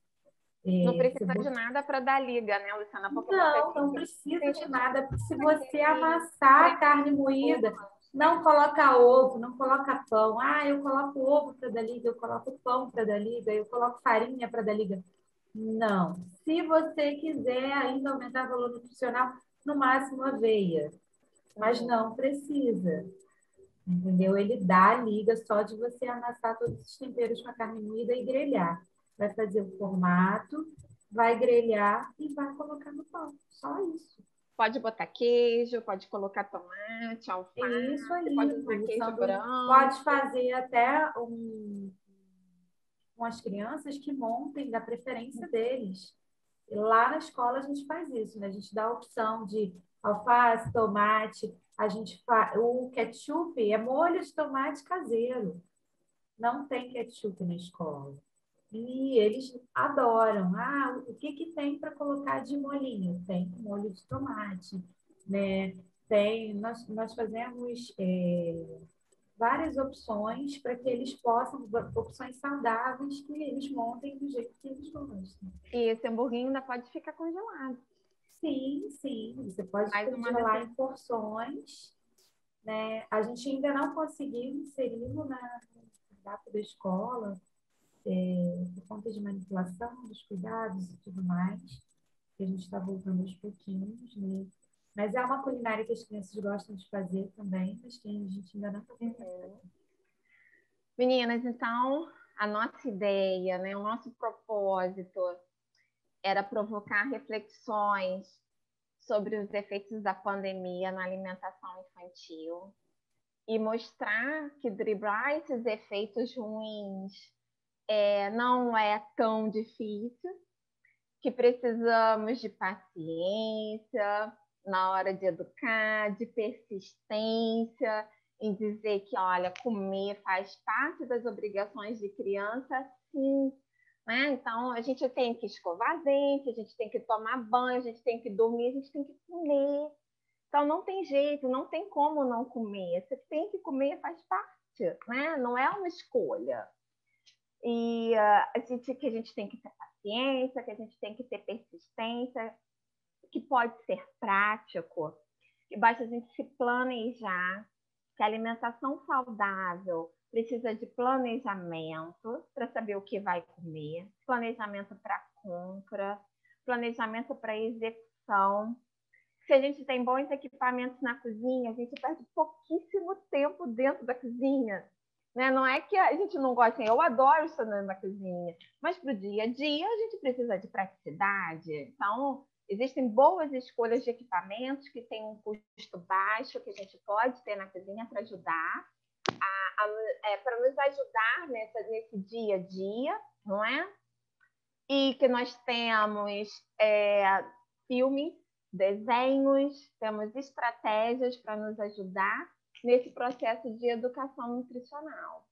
Não precisa de nada para dar liga, né, Luciana? Porque não precisa de nada. Se você amassar a carne moída, não coloca ovo, não coloca pão. Ah, eu coloco ovo para dar liga, eu coloco pão para dar liga, eu coloco farinha para dar liga. Não. Se você quiser ainda aumentar o valor nutricional, no máximo aveia. Mas não precisa. Entendeu? Ele dá liga só de você amassar todos os temperos com a carne moída e grelhar. Vai fazer o formato, vai grelhar e vai colocar no pão. Só isso. Pode botar queijo, pode colocar tomate, alface, Isso aí. pode usar queijo branco. Pode fazer até com as crianças que montem da preferência deles. E lá na escola a gente faz isso, né? A gente dá a opção de alface, tomate, o ketchup é molho de tomate caseiro. Não tem ketchup na escola. E eles adoram. Ah, o que tem para colocar de molhinho? Tem molho de tomate, né? Nós fazemos várias opções para que eles possam, opções saudáveis, que eles montem do jeito que eles gostam. E esse hamburguinho ainda pode ficar congelado. Sim. Você pode congelar em porções. Né? A gente ainda não conseguiu inseri-lo na data da escola, por conta de manipulação dos cuidados e tudo mais, que a gente está voltando aos pouquinhos, né? Mas é uma culinária que as crianças gostam de fazer também, mas que a gente ainda não está fazendo. Meninas, então, a nossa ideia, né, o nosso propósito era provocar reflexões sobre os efeitos da pandemia na alimentação infantil e mostrar que driblar esses efeitos ruins não é tão difícil, que precisamos de paciência na hora de educar, de persistência, em dizer que, olha, comer faz parte das obrigações de criança, sim. Né? Então, a gente tem que escovar dente, a gente tem que tomar banho, a gente tem que dormir, a gente tem que comer. Então, não tem jeito, não tem como não comer. Você tem que comer, faz parte, né? Não é uma escolha. E que a gente tem que ter paciência, que a gente tem que ter persistência, que pode ser prático, que basta a gente se planejar, que a alimentação saudável precisa de planejamento para saber o que vai comer, planejamento para compra, planejamento para execução. Se a gente tem bons equipamentos na cozinha, a gente perde pouquíssimo tempo dentro da cozinha. Né? Não é que a gente não gosta, eu adoro estar na cozinha, mas para o dia a dia a gente precisa de praticidade. Então, existem boas escolhas de equipamentos que têm um custo baixo, que a gente pode ter na cozinha para ajudar, para nos ajudar nesse dia a dia, não é? E que nós temos filmes, desenhos, temos estratégias para nos ajudar nesse processo de educação nutricional.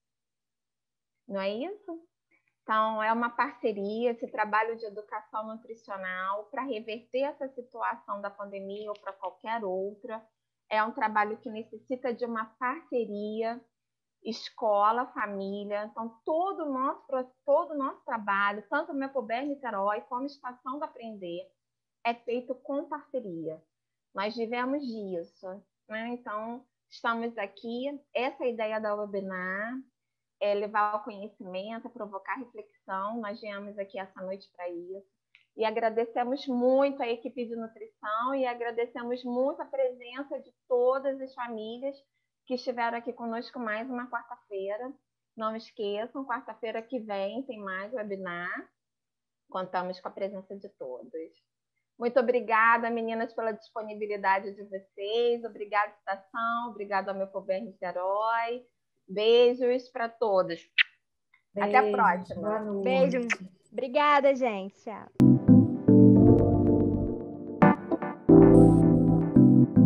Não é isso? Então, é uma parceria, esse trabalho de educação nutricional para reverter essa situação da pandemia ou para qualquer outra. É um trabalho que necessita de uma parceria, escola, família. Então, todo o nosso trabalho, tanto o Mepober Niterói como a Estação do Aprender, é feito com parceria. Nós vivemos disso, né? Então, estamos aqui. Essa é a ideia da webinar, é levar o conhecimento, provocar reflexão. Nós viemos aqui essa noite para isso. E agradecemos muito a equipe de nutrição e agradecemos muito a presença de todas as famílias que estiveram aqui conosco mais uma quarta-feira. Não esqueçam, quarta-feira que vem tem mais webinar. Contamos com a presença de todos. Muito obrigada, meninas, pela disponibilidade de vocês. Obrigada, Estação. Obrigada ao Mepober Niterói. Beijos para todos. Beijos, até a próxima. Boa noite. Beijo. Obrigada, gente. Tchau.